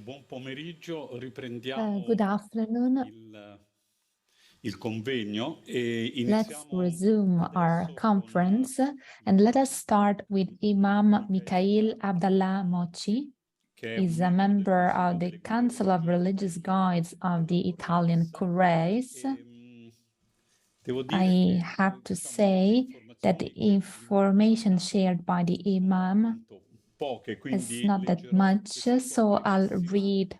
buon pomeriggio, Good afternoon. il convegno Let's resume our conference and let us start with Imam Mikail AbdAllah Mocci. He's a member of the Council of Religious Guides of the Italian Conference. I have to say that the information shared by the Imam is not that much, so I'll read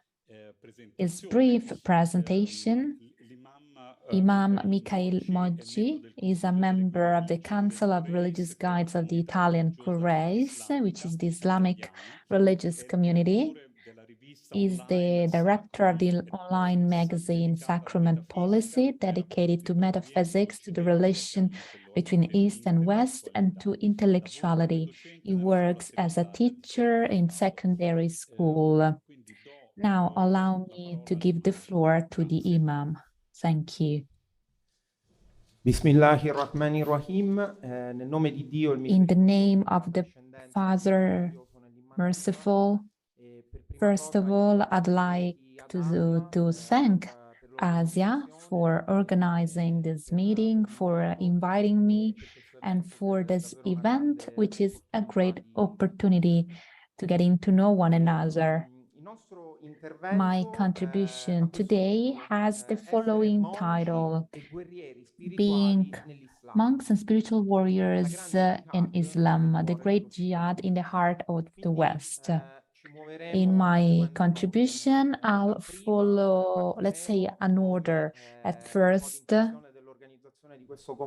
his brief presentation. Imam Mikail Mocci is a member of the Council of Religious Guides of the Italian Conference, which is the Islamic religious community. He's the director of the online magazine Sacrament Policy, dedicated to metaphysics, to the relation between East and West, and to intellectuality. He works as a teacher in secondary school. Now, allow me to give the floor to the Imam. Thank you. Bismillahirrahmanirrahim. Nel nome di Dio, In the name of the Father, merciful, first of all, I'd like to thank Asia for organizing this meeting, for inviting me, and for this event, which is a great opportunity to getting to know one another. My contribution today has the following title: Being Monks and Spiritual Warriors in Islam, the Great Jihad in the Heart of the West. In my contribution, I'll follow, let's say, an order. At first,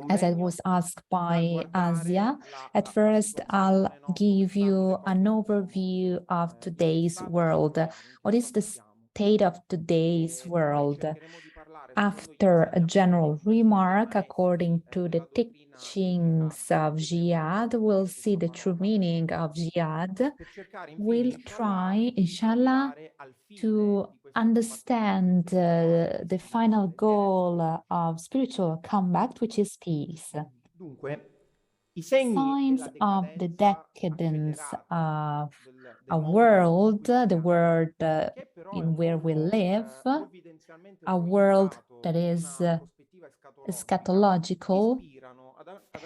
as I was asked by Asia, at first I'll give you an overview of today's world. What is the state of today's world? After a general remark, according to the teachings of jihad, we'll see the true meaning of jihad. We'll try, inshallah, to understand the final goal of spiritual combat, which is peace. Signs of the decadence of a world, the world in where we live, a world that is eschatological.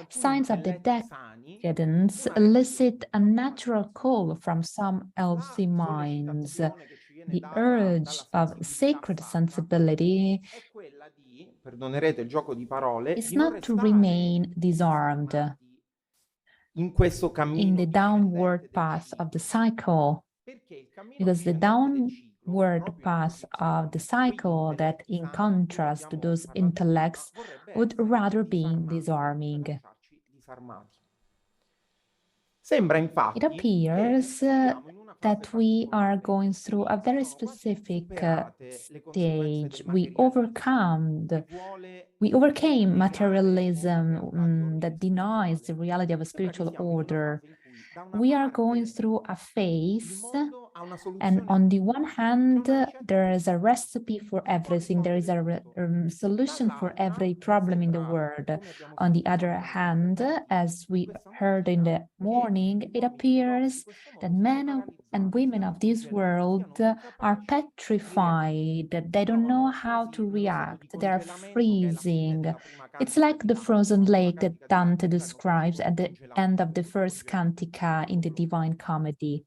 Signs of the decadence elicit a natural call from some healthy minds. The urge of sacred sensibility is not to remain disarmed in the downward path of the cycle, because the downward path of the cycle, that in contrast to those intellects, would rather be disarming. It appears that we are going through a very specific stage. We overcame materialism that denies the reality of a spiritual order. We are going through a phase, and on the one hand, there is a recipe for everything. There is a solution for every problem in the world. On the other hand, as we heard in the morning, it appears that men and women of this world are petrified. They don't know how to react. They are freezing. It's like the frozen lake that Dante describes at the end of the first cantica in the Divine Comedy.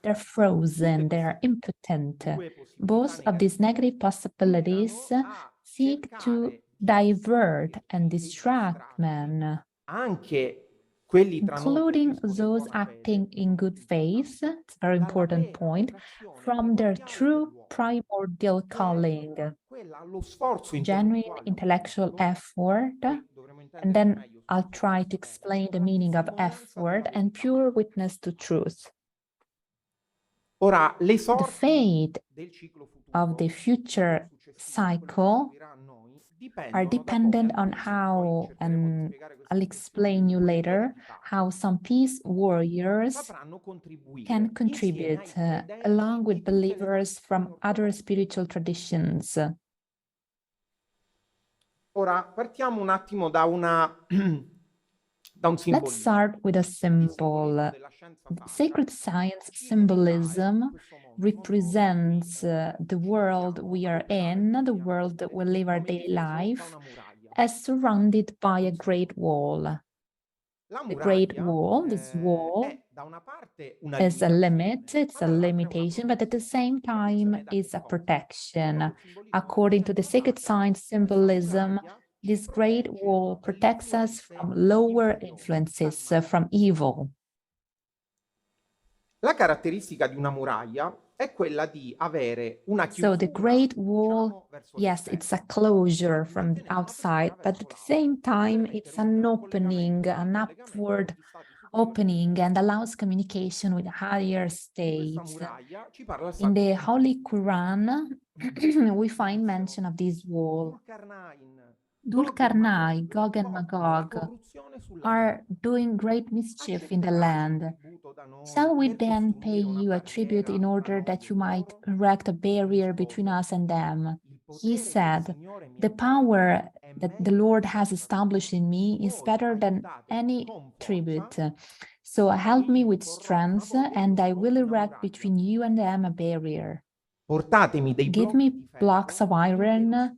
They're frozen, they're impotent. Both of these negative possibilities seek to divert and distract men, including those acting in good faith, it's a very important point, from their true primordial calling, genuine intellectual effort, and then I'll try to explain the meaning of effort, and pure witness to truth. The fate of the future cycle are dependent on how, and I'll explain you later, how some peace warriors can contribute along with believers from other spiritual traditions. Ora partiamo un attimo da una Let's start with a symbol. Sacred science symbolism represents the world we are in, the world that we live our daily life, as surrounded by a great wall. The great wall, this wall, is a limit, it's a limitation, but at the same time is a protection. According to the sacred science symbolism, this great wall protects us from lower influences, from evil. La caratteristica di una muraglia è quella di avere una chiusura. So the great wall, yes, it's a closure from the outside, but at the same time, it's an opening, an upward opening, and allows communication with higher states. In the Holy Quran, we find mention of this wall. Dulkarnai, Gog and Magog, are doing great mischief in the land. Shall we then pay you a tribute in order that you might erect a barrier between us and them? He said, the power that the Lord has established in me is better than any tribute. So help me with strength, and I will erect between you and them a barrier. Give me blocks of iron.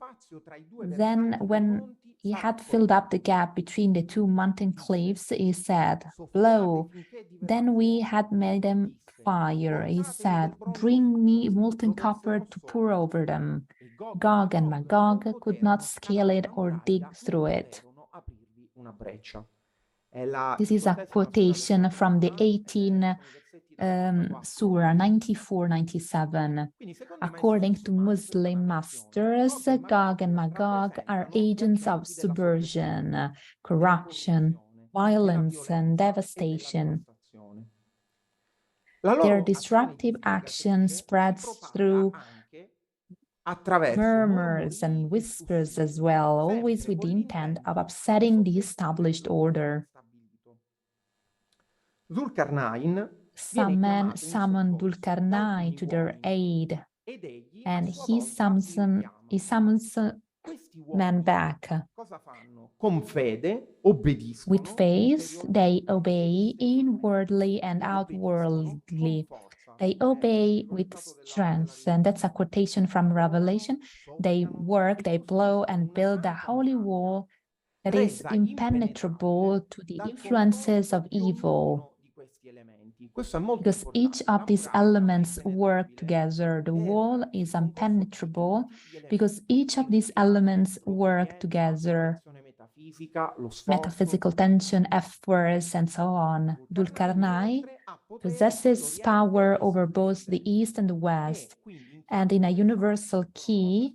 Then, when he had filled up the gap between the two mountain cliffs, he said, blow. Then we had made them fire. He said, bring me molten copper to pour over them. Gog and Magog could not scale it or dig through it. This is a quotation from the 18 Surah 94-97. According to Muslim masters, Gog and Magog are agents of subversion, corruption, violence, and devastation. Their disruptive action spreads through murmurs and whispers as well, always with the intent of upsetting the established order. Some men summon Dulkarnai to their aid, and he summons men back. With faith, they obey inwardly and outwardly. They obey with strength, and that's a quotation from Revelation. They work, they blow and build a holy wall that is impenetrable to the influences of evil. Because each of these elements work together. The wall is impenetrable because each of these elements work together. Metaphysical tension, efforts, and so on. Dulkarnai possesses power over both the East and the West, and in a universal key,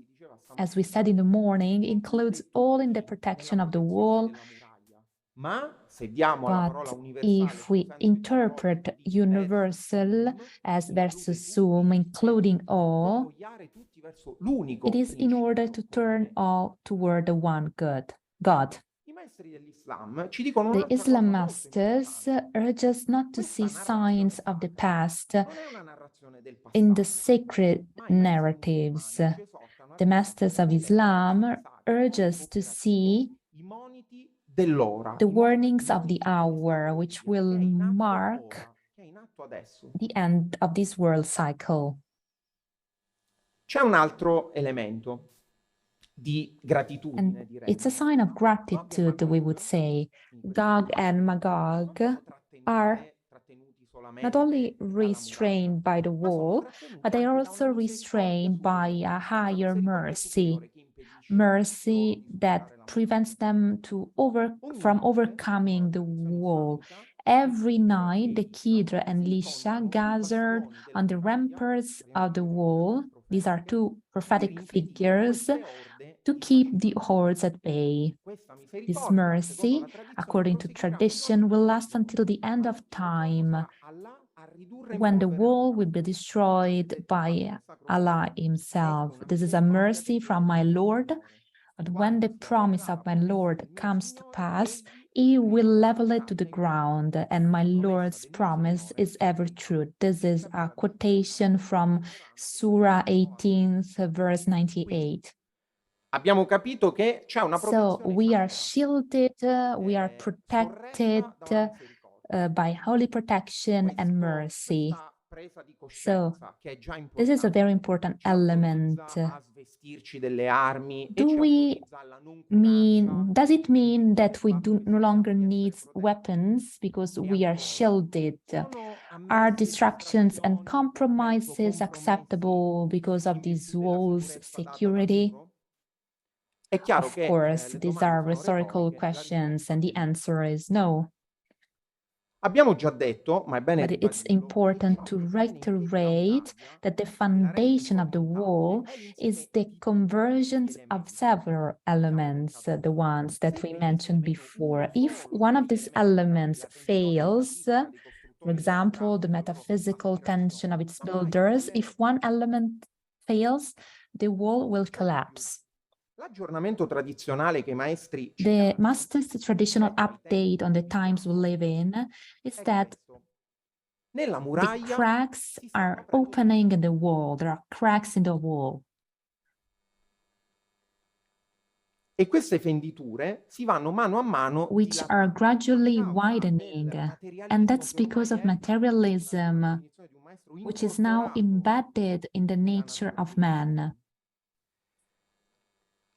as we said in the morning, includes all in the protection of the wall. But if we interpret universal as versus sum, including all, it is in order to turn all toward the one God. The Islam masters urge us not to see signs of the past in the sacred narratives. The masters of Islam urge us to see the warnings of the hour, which will mark the end of this world cycle. C'è un altro elemento di gratitudine, direi. It's a sign of gratitude, we would say. Gog and Magog are not only restrained by the wall, but they are also restrained by a higher mercy. Mercy that prevents them from overcoming the wall. Every night, the Kidra and Lisha gathered on the ramparts of the wall. These are two prophetic figures to keep the hordes at bay. This mercy, according to tradition, will last until the end of time, when the wall will be destroyed by Allah himself. This is a mercy from my Lord, but when the promise of my Lord comes to pass, he will level it to the ground, and my Lord's promise is ever true. This is a quotation from Surah 18, verse 98. abbiamo capito che c'è una So protezione we are sacra, shielded, we are protected sorretta da una misericordia. by holy protection and mercy. Questa presa di So coscienza, che è già this is a very importante, important ci element. autorizza a svestirci delle armi e Do ci we autorizza alla noncuranza does it mean that we do no longer di essere need protetti. weapons because E we are ancora, shielded? sono Are ammesse distractions and distrazioni, compromises compromessi acceptable because of in these virtù della walls' sicurezza data da security? Dio? È chiaro Of che course, le these domande are sono rhetorical retoriche, la questions, risposta and the è no. answer is no. Abbiamo già detto, ma è bene But it's ribadirlo, important to reiterate that the foundation of the wall is the convergence of several elements, the ones that we mentioned before. If one of these elements fails, for example, the metaphysical tension of its builders, if one element fails, the wall will collapse. L'aggiornamento tradizionale che i maestri ci The danno master's traditional update on the times we live in is è that questo. Nella the muraglia cracks si stanno are aprendo opening in the wall. There are cracks in the wall. e queste fenditure si vanno mano a mano Which are dilatando. gradually A causa widening. del And materialismo that's che ormai because of è, materialism, la definizione di un maestro, which is now incorporato embedded in the nella nature natura of di man.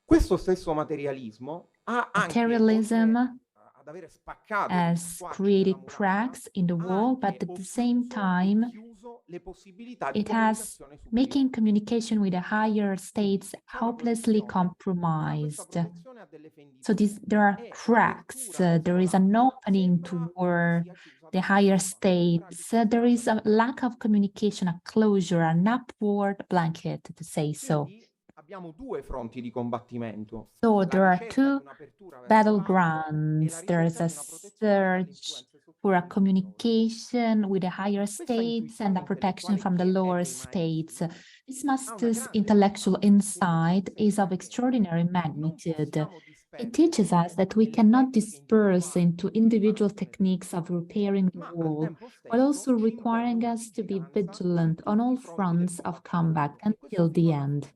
questo stesso materialismo ha anche, Materialism oltre ad avere spaccato gli has squarci created della muraglia, cracks in the ha wall, but anche at the same occluso e time, chiuso le possibilità di it has comunicazione making superiore. communication with the higher states C'è una hopelessly protezione, ma questa compromised. protezione ha delle So fenditure. there are E cracks, l'apertura there verso is an l'alto opening sembra toward sia chiusa the da higher poco, al contrario states. di There is a quanto lack of communication, a closure, an upward blanket, to say so. quindi abbiamo due fronti di combattimento. So La there are ricerca di two un'apertura verso l'alto e la battlegrounds. There is ricerca a di una protezione dalle search influenze for a sottili superiori. communication with the higher Questa states and intuizione a protection intellettuale from the che è lower dei states. maestri This ha una master's grande intellectual portata, insight poiché ci is of insegna che extraordinary non magnitude. possiamo It teaches us that we nelle cannot tecniche disperse individuali into di individual riparazione techniques of repairing the ma al wall, tempo while also stesso ci impone requiring una us to be vigilanza vigilant su on all tutti i fronti del fronts of combat combattimento. E questo until the fino alla end. fine.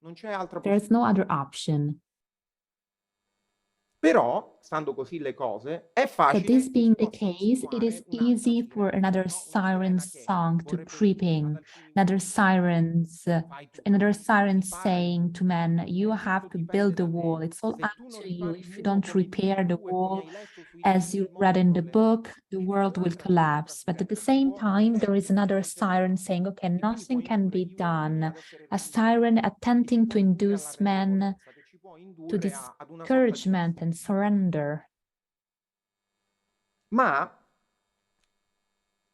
Non c'è altra There is no possibilità. other option. Però, stando così le cose, è So facile this che being si the possa case, it is insinuare un'altra easy for sirena, another no? Una siren sirena che song to vorrebbe creep dire ad in, alcuni another uomini fai tutto another tu, siren devi fare saying to tutto, men, you have tutto to dipende build the da te. wall. It's all Se up tu non to you. ripari il If you muro don't come dici repair the tu e come wall hai letto sui as libri, you il read mondo in the crollerà. book, the world will collapse. But at the Si same può time, there is another semplicemente siren fare. saying, okay, E quindi può nothing can indurre be gli uomini done. ad essere A vigilanti, siren che ci attempting può to indurre alla induce men ragionevolezza, che ci può to indurre ad una sorta di discouragement and surrender. Ma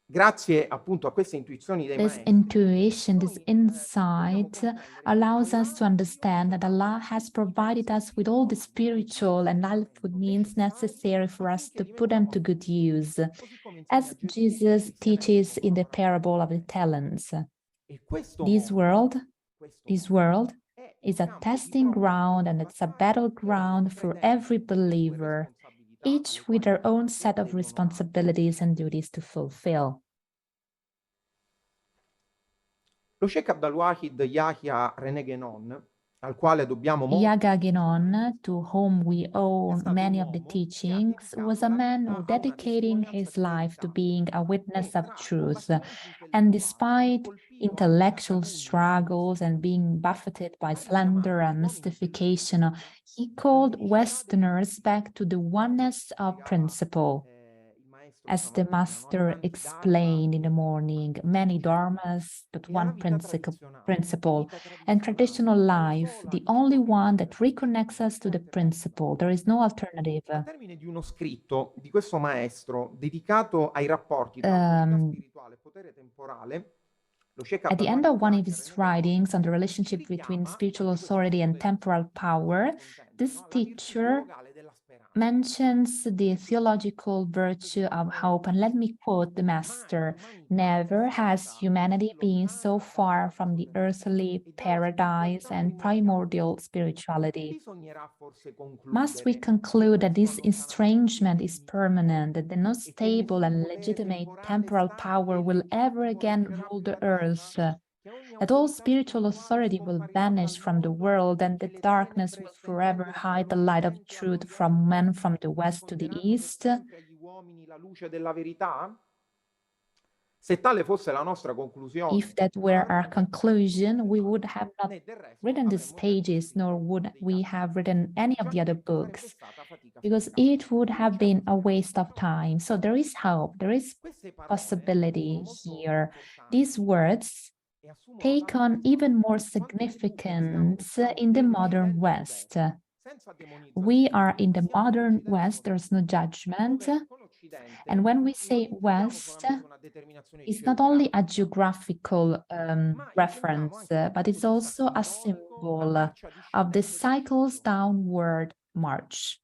grazie appunto a queste intuizioni dei This maestri, intuition, this noi insight possiamo comprendere che allows us to Allah understand that Allah has provided us with all the spiritual and helpful means necessary for us to put them to good use, così come insegna as Gesù Jesus nel teaches in the cristianesimo parable of the talents. e questo This mondo world è is un a campo di testing prova, ground and it's a battaglia per ogni battleground for credente, every con le sue believer, responsabilità, alle each with quali their own si set of aggiungono altre. responsibilities and duties to fulfill. Lo Sheikh Abdalwahid Yahya Renegenon, al quale dobbiamo molto, Yagaginon, to whom we owe many of the teachings, was a man who dedicating his life to being a witness of truth. And despite intellectual struggles and being buffeted by slander and mystification, he called Westerners back to the oneness of principle. As the master explained in the morning, many dharmas, but one principle, and traditional life, the only one that reconnects us to the principle. There is no alternative. Al termine di uno scritto di questo maestro dedicato ai rapporti tra autorità spirituale e potere temporale, lo Sheikh At the end of one of his Abdalwahid writings on the relationship between spiritual authority and temporal power, this teacher mentions the theological virtue of hope, and let me quote the master: "Never has humanity been so far from the earthly paradise and primordial spirituality." Must we conclude that this estrangement is permanent, that the no stable and legitimate temporal power will ever again rule the earth, that all spiritual authority will vanish from the world and the darkness will forever hide the light of truth from men from the west to the east. Se tale fosse la nostra conclusione, if that were our conclusion, we would have not written these pages, nor would we have written any of the other books, because it would have been a waste of time. So there is hope, there is possibility here. These words take on even more significance in the modern West. We are in the modern West, there's no judgment. And when we say West, it's not only a geographical reference, but it's also a symbol of the cycle's downward march.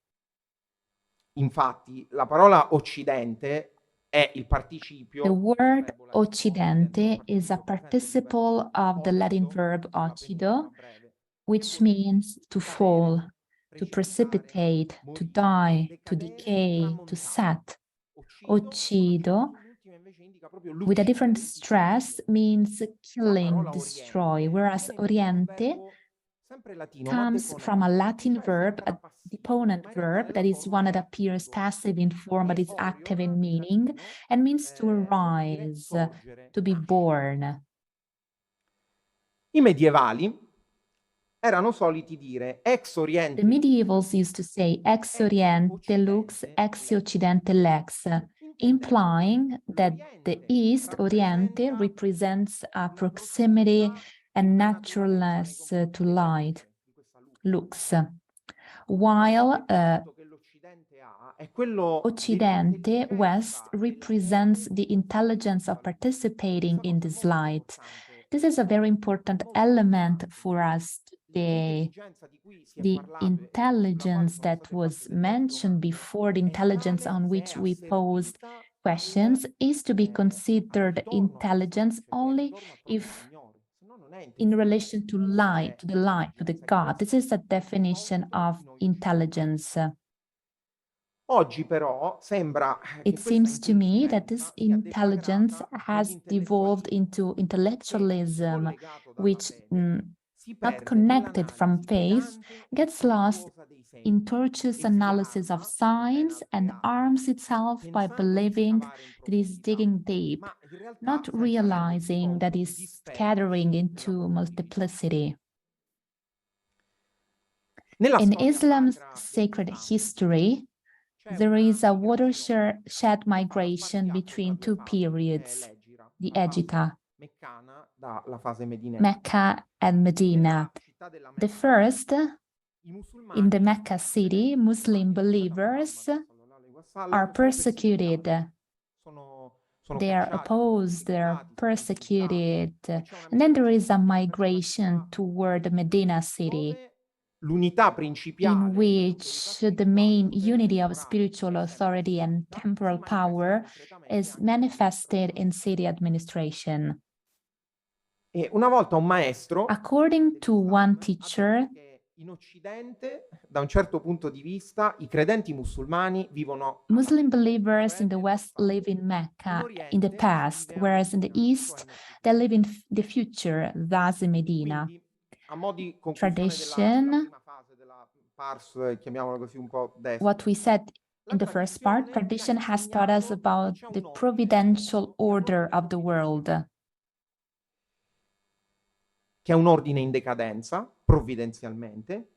Infatti, la parola Occidente è il participio. The word Occidente is a participle of the Latin verb occido, which means to fall, to precipitate, to die, to decay, to set. Occido, with a different stress, means killing, destroy, whereas Oriente comes from a Latin verb, a deponent verb, that is one that appears passive in form but is active in meaning, and means to arise, to be born. I medievali erano soliti dire ex oriente. The medievals used to say ex oriente lux, ex occidente lex, implying that the East, Oriente, represents a proximity and naturalness to light, lux, while Occidente, West, represents the intelligence of participating in this light. This is a very important element for us today. The intelligence that was mentioned before, the intelligence on which we posed questions, is to be considered intelligence only if in relation to light, to the light, to the God. This is the definition of intelligence. Oggi però sembra It seems to me that this intelligence has devolved into intellectualism, which, not connected from faith, gets lost in tortuous analysis of science and arms itself by believing that it's digging deep, not realizing that it's scattering into multiplicity. In Islam's sacred history, there is a watershed migration between two periods, the Egita, Mecca and Medina. The first, in the Mecca city, Muslim believers are persecuted. They are opposed, they are persecuted. And then there is a migration toward the Medina city, in which the main unity of spiritual authority and temporal power is manifested in city administration. According to one teacher, da un certo punto di vista, i credenti musulmani vivono. Muslim believers in the West live in Mecca in the past, whereas in the East they live in the future, thus in Medina. Tradition, what we said in the first part, tradition has taught us about the providential order of the world. Che è un ordine in decadenza, provvidenzialmente,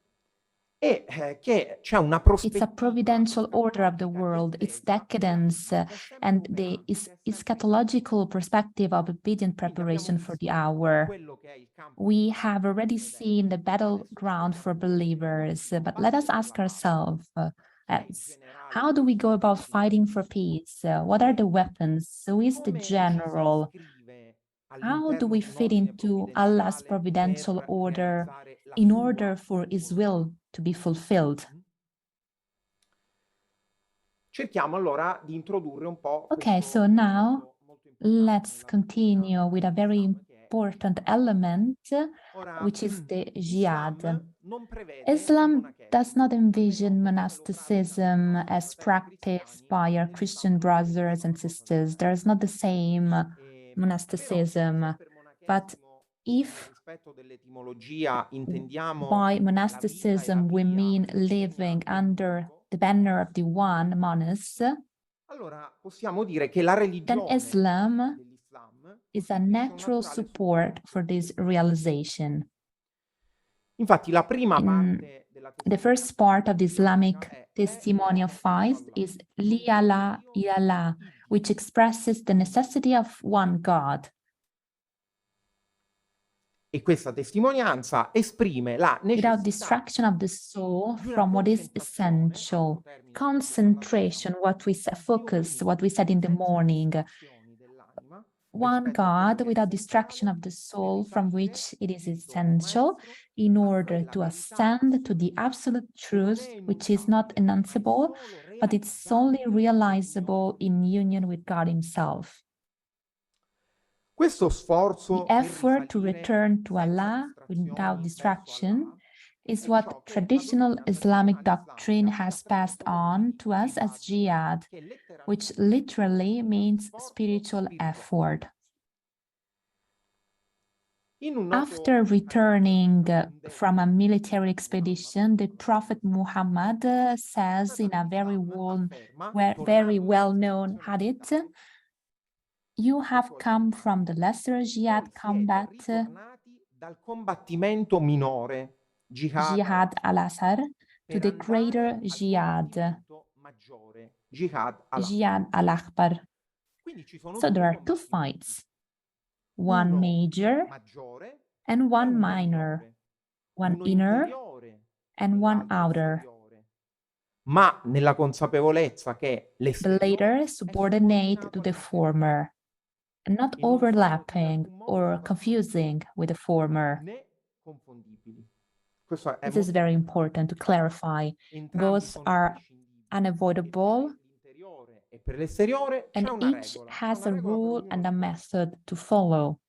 e che c'è una prospettiva. It's a providential order of the world, its decadence, and the eschatological perspective of obedient preparation for the hour. We have already seen the battleground for believers, but let us ask ourselves, how do we go about fighting for peace? What are the weapons? Who is the general? How do we fit into Allah's providential order in order for His will to be fulfilled? Okay, so now let's continue with a very important element, which is the jihad. Islam does not envision monasticism as practiced by our Christian brothers and sisters. There is not the same monasticism, but If by monasticism we mean living under the banner of the one, monus, then Islam is a natural support for this realization. The first part of the Islamic testimony of faith is Liyala Ilallah, which expresses the necessity of one God. Without distraction of the soul from what is essential, concentration, what we focus, what we said in the morning, one God without distraction of the soul from which it is essential in order to ascend to the absolute truth, which is not enunciable, but it's solely realizable in union with God Himself. The effort to return to Allah without distraction is what traditional Islamic doctrine has passed on to us as jihad, which literally means spiritual effort. After returning from a military expedition, the Prophet Muhammad says in a very well-known hadith, "You have come from the lesser jihad combat, jihad al-Asr, to the greater jihad, jihad al-Akbar." So there are two fights, one major and one minor, one inner and one outer. The latter subordinate to the former, and not overlapping or confusing with the former. This is very important to clarify. Both are unavoidable, and each has a rule and a method to follow.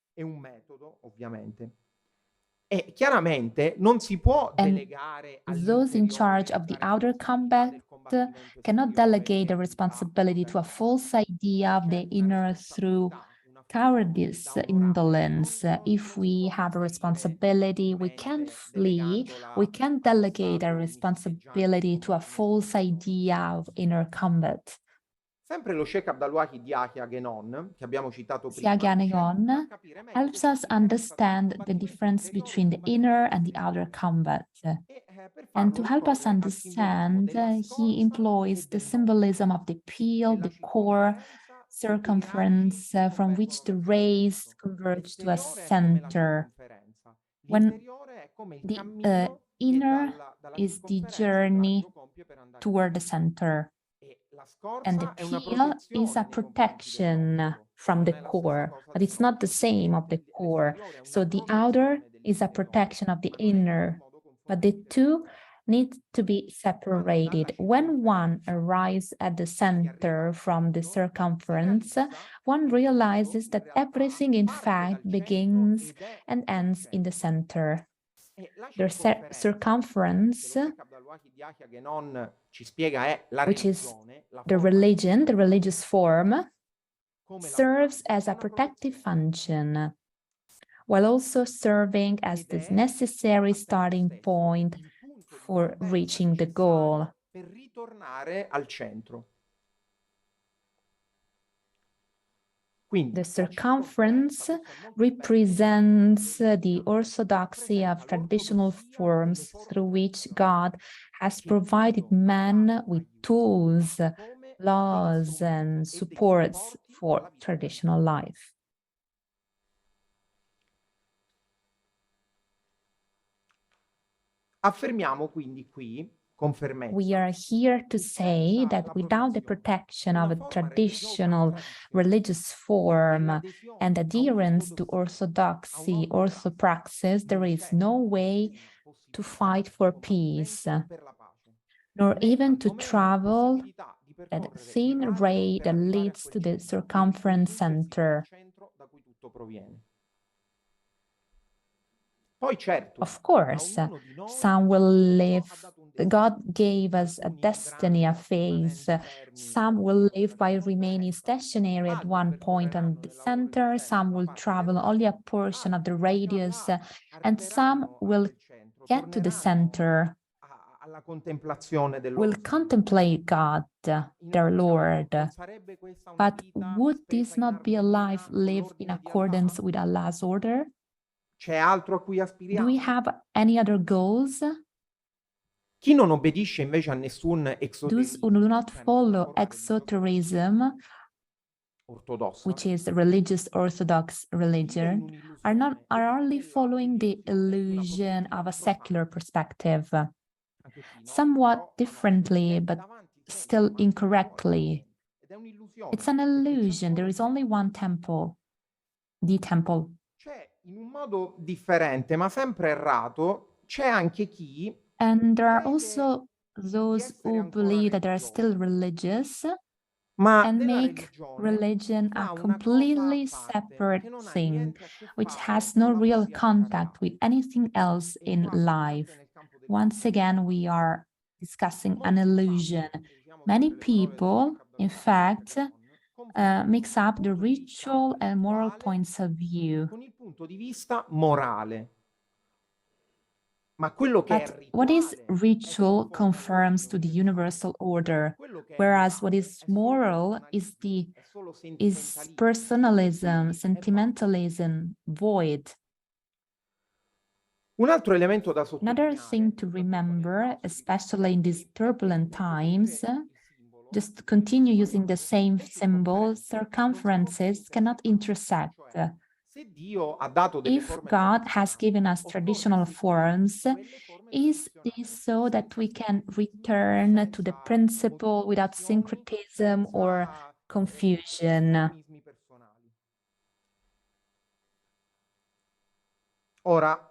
And those in charge of the outer combat cannot delegate the responsibility to a false idea of the inner through cowardice, indolence. If we have a responsibility, we can't flee, we can't delegate our responsibility to a false idea of inner combat. Sempre lo Sheikh AbdAllah Mocci, che abbiamo citato prima, helps us understand the difference between the inner and the outer combat. And to help us understand, he employs the symbolism of the peel, the core, circumference, from which the rays converge to a center. When the inner is the journey toward the center, and the peel is a protection from the core, but it's not the same of the core. So the outer is a protection of the inner, but the two need to be separated. When one arrives at the center from the circumference, one realizes that everything in fact begins and ends in the center. The circumference, which is the religion, the religious form, serves as a protective function, while also serving as the necessary starting point for reaching the goal. The circumference represents the orthodoxy of traditional forms through which God has provided man with tools, laws, and supports for traditional life. Affermiamo quindi qui, con fermezza, we are here to say that without the protection of a traditional religious form and adherence to orthodoxy, orthopraxis, there is no way to fight for peace, nor even to travel that thin ray that leads to the circumference center. Poi certo, Of course, a ognuno di noi some will live, ha dato un destino. God gave us a Alcuni destiny, a vivranno phase. rimanendo fermi Some nella will loro live by centralità remaining diretta, stationary at altri one point on percorreranno the nella loro center, esistenza some una will parte travel only a dell'asse, portion of the altri fino radius, all'asse and some arriveranno a will quel centro, get to the torneranno center, alla contemplazione del will loro Signore. contemplate God, In their altri Lord. parole, non sarebbe questa una But vita would spesa this in not be a life armonia con lived in l'ordine di accordance Allah? with Allah's order? C'è altro a cui Do we aspiriamo? have any other goals? Chi non obbedisce invece a nessun Those exoterismo, who do not cioè nessuna follow forma exoterism, ortodossa, which is religious orthodox vive in religion, are un'illusione e only vive following the illusion of a secular perspective, somewhat differently, but still incorrectly. It's an illusion. There is only one temple, the temple. C'è in un modo differente, ma sempre errato, c'è anche chi And there are crede also di those essere who ancora believe that they are still religiosi, religious ma and della make religione religion fa a una cosa completely a parte, separate che non ha thing, niente a che which fare has con no la real propria contact carità. with anything else E in qua siamo sempre life. nel campo Once again, we are discussing an molti illusion. infatti, e usiamo Many sempre le parole del people, Sheikh in Abdallah fact, Mocci, confondono mix il up the punto di vista ritual and moral spirituale points of view. con il punto di vista morale. Ma quello che è But what is rituale è ritual solo forma confirms to the d'ordine universal order, quello che è whereas what morale is è solo moral is personalismo, è solo is sentimentalismo. personalism, Quindi è vago. sentimentalism, void. Un altro elemento da Another sottolineare, thing to remember, especially in these turbulent times, just continue using the same symbol, circumferences cannot intersect. se Dio ha dato delle If forme God has given us tradizionali, traditional occorre forms, seguire quelle forme is tradizionali this so that we senza can dubbio, return to the senza principle without modificazioni, syncretism or senza confusion? estremismi personali. Ora,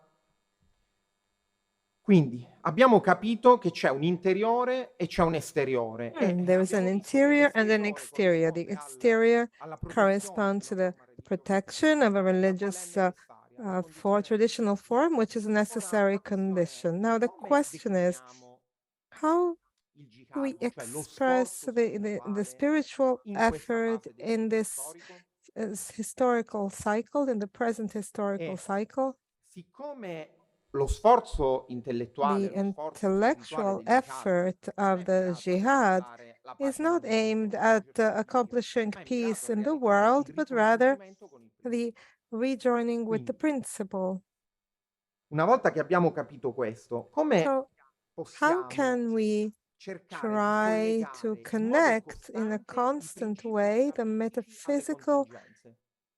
quindi abbiamo capito che c'è un interiore e c'è un esteriore. There is an interior and an exterior. The exterior corresponds to the protection of a religious traditional form, which is a necessary condition. Now the question is, how do we express the spiritual effort in this historical cycle, in the present historical cycle? Siccome lo sforzo intellettuale, The intellectual effort of the jihad is not aimed at accomplishing peace in the world, but rather the rejoining with the principle. Una volta che abbiamo capito questo, come So how possiamo can we try to connect in a constant way the metaphysical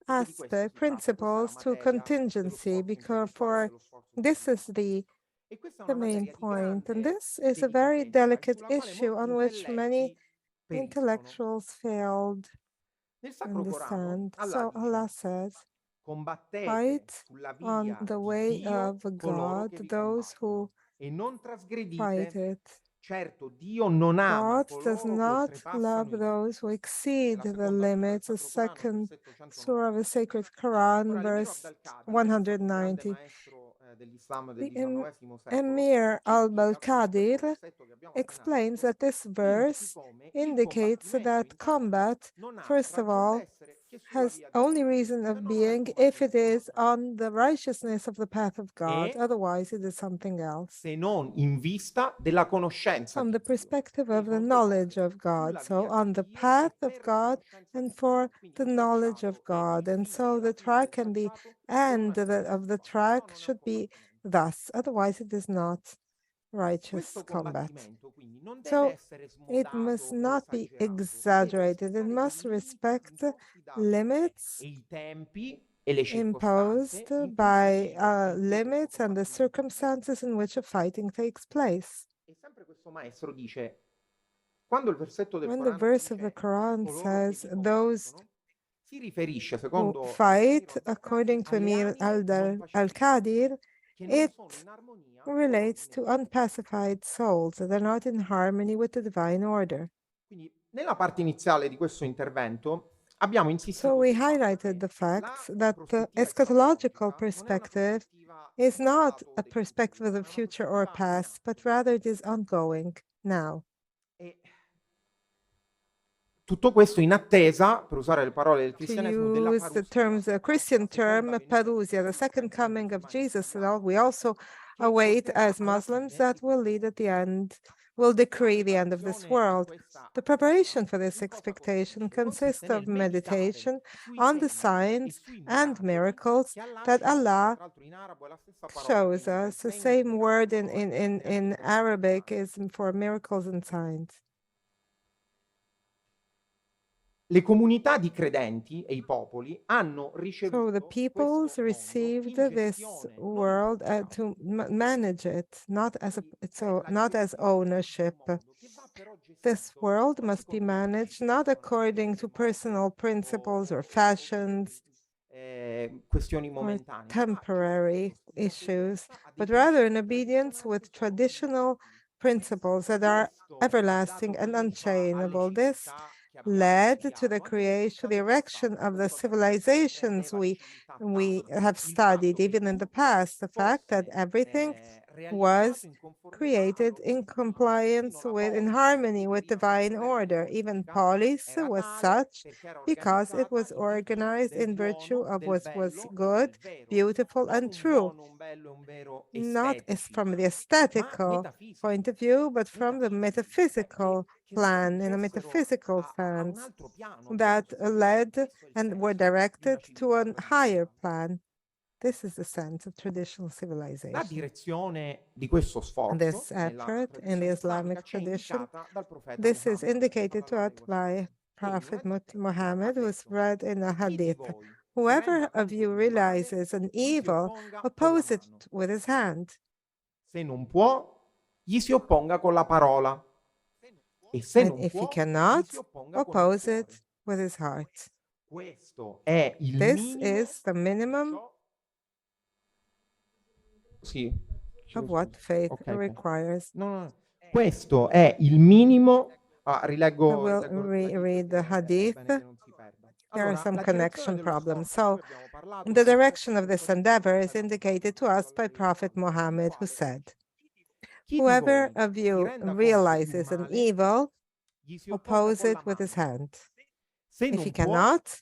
aspect, principles to contingency? Because this is the main point, and this is a very delicate issue on which many intellectuals failed to understand. So Allah says, fight on the way of God those who fight it. God does not love those who exceed the limits. The second surah of the sacred Quran, verse 190. The Emir al-Balqadir explains that this verse indicates that combat, first of all, has only reason of being if it is on the righteousness of the path of God. Otherwise, it is something else. From the perspective of the knowledge of God, so on the path of God and for the knowledge of God. And so the track and the end of the track should be thus. Otherwise, it is not righteous combat. So it must not be exaggerated. It must respect limits imposed by limits and the circumstances in which a fighting takes place. When the verse of the Quran says those who fight, according to Emir al-Qadir, it relates to unpacified souls that are not in harmony with the divine order. So we highlighted the fact that the eschatological perspective is not a perspective of the future or past, but rather it is ongoing now. Tutto questo in attesa, per usare le parole del To cristianesimo, della use the terms, a Christian term, parousia, the second coming of Jesus, we also await as Muslims that will lead at the end, will decree the end of this world. The preparation for this expectation consists of meditation on the signs and miracles that Allah shows us. The same word in Arabic is for miracles and signs. Le comunità di credenti e i popoli hanno So ricevuto the peoples received this world to manage it, not as ownership. This world must be managed not according to personal principles or fashions or temporary issues, but rather in obedience with traditional principles that are everlasting and unchangeable. This led to the creation, the erection of the civilizations we have studied even in the past, the fact that everything was created in compliance with, in harmony with divine order. Even polis was such because it was organized in virtue of what was good, beautiful, and true, not as from the aesthetical point of view, but from the metaphysical plan, in a metaphysical sense that led and were directed to a higher plan. This is the sense of traditional civilization. And this effort in the Islamic tradition, this is indicated to us by Prophet Muhammad, who is read in a hadith. Whoever of you realizes an evil, oppose it with his hand. Se non può, gli si opponga con la parola. And if he cannot, oppose it with his heart. This is the minimum of what faith requires. Questo è il minimo. Rileggo. I will read the hadith. There are some connection problems. So the direction of this endeavor is indicated to us by Prophet Muhammad, who said, whoever of you realizes an evil, oppose it with his hand. If he cannot,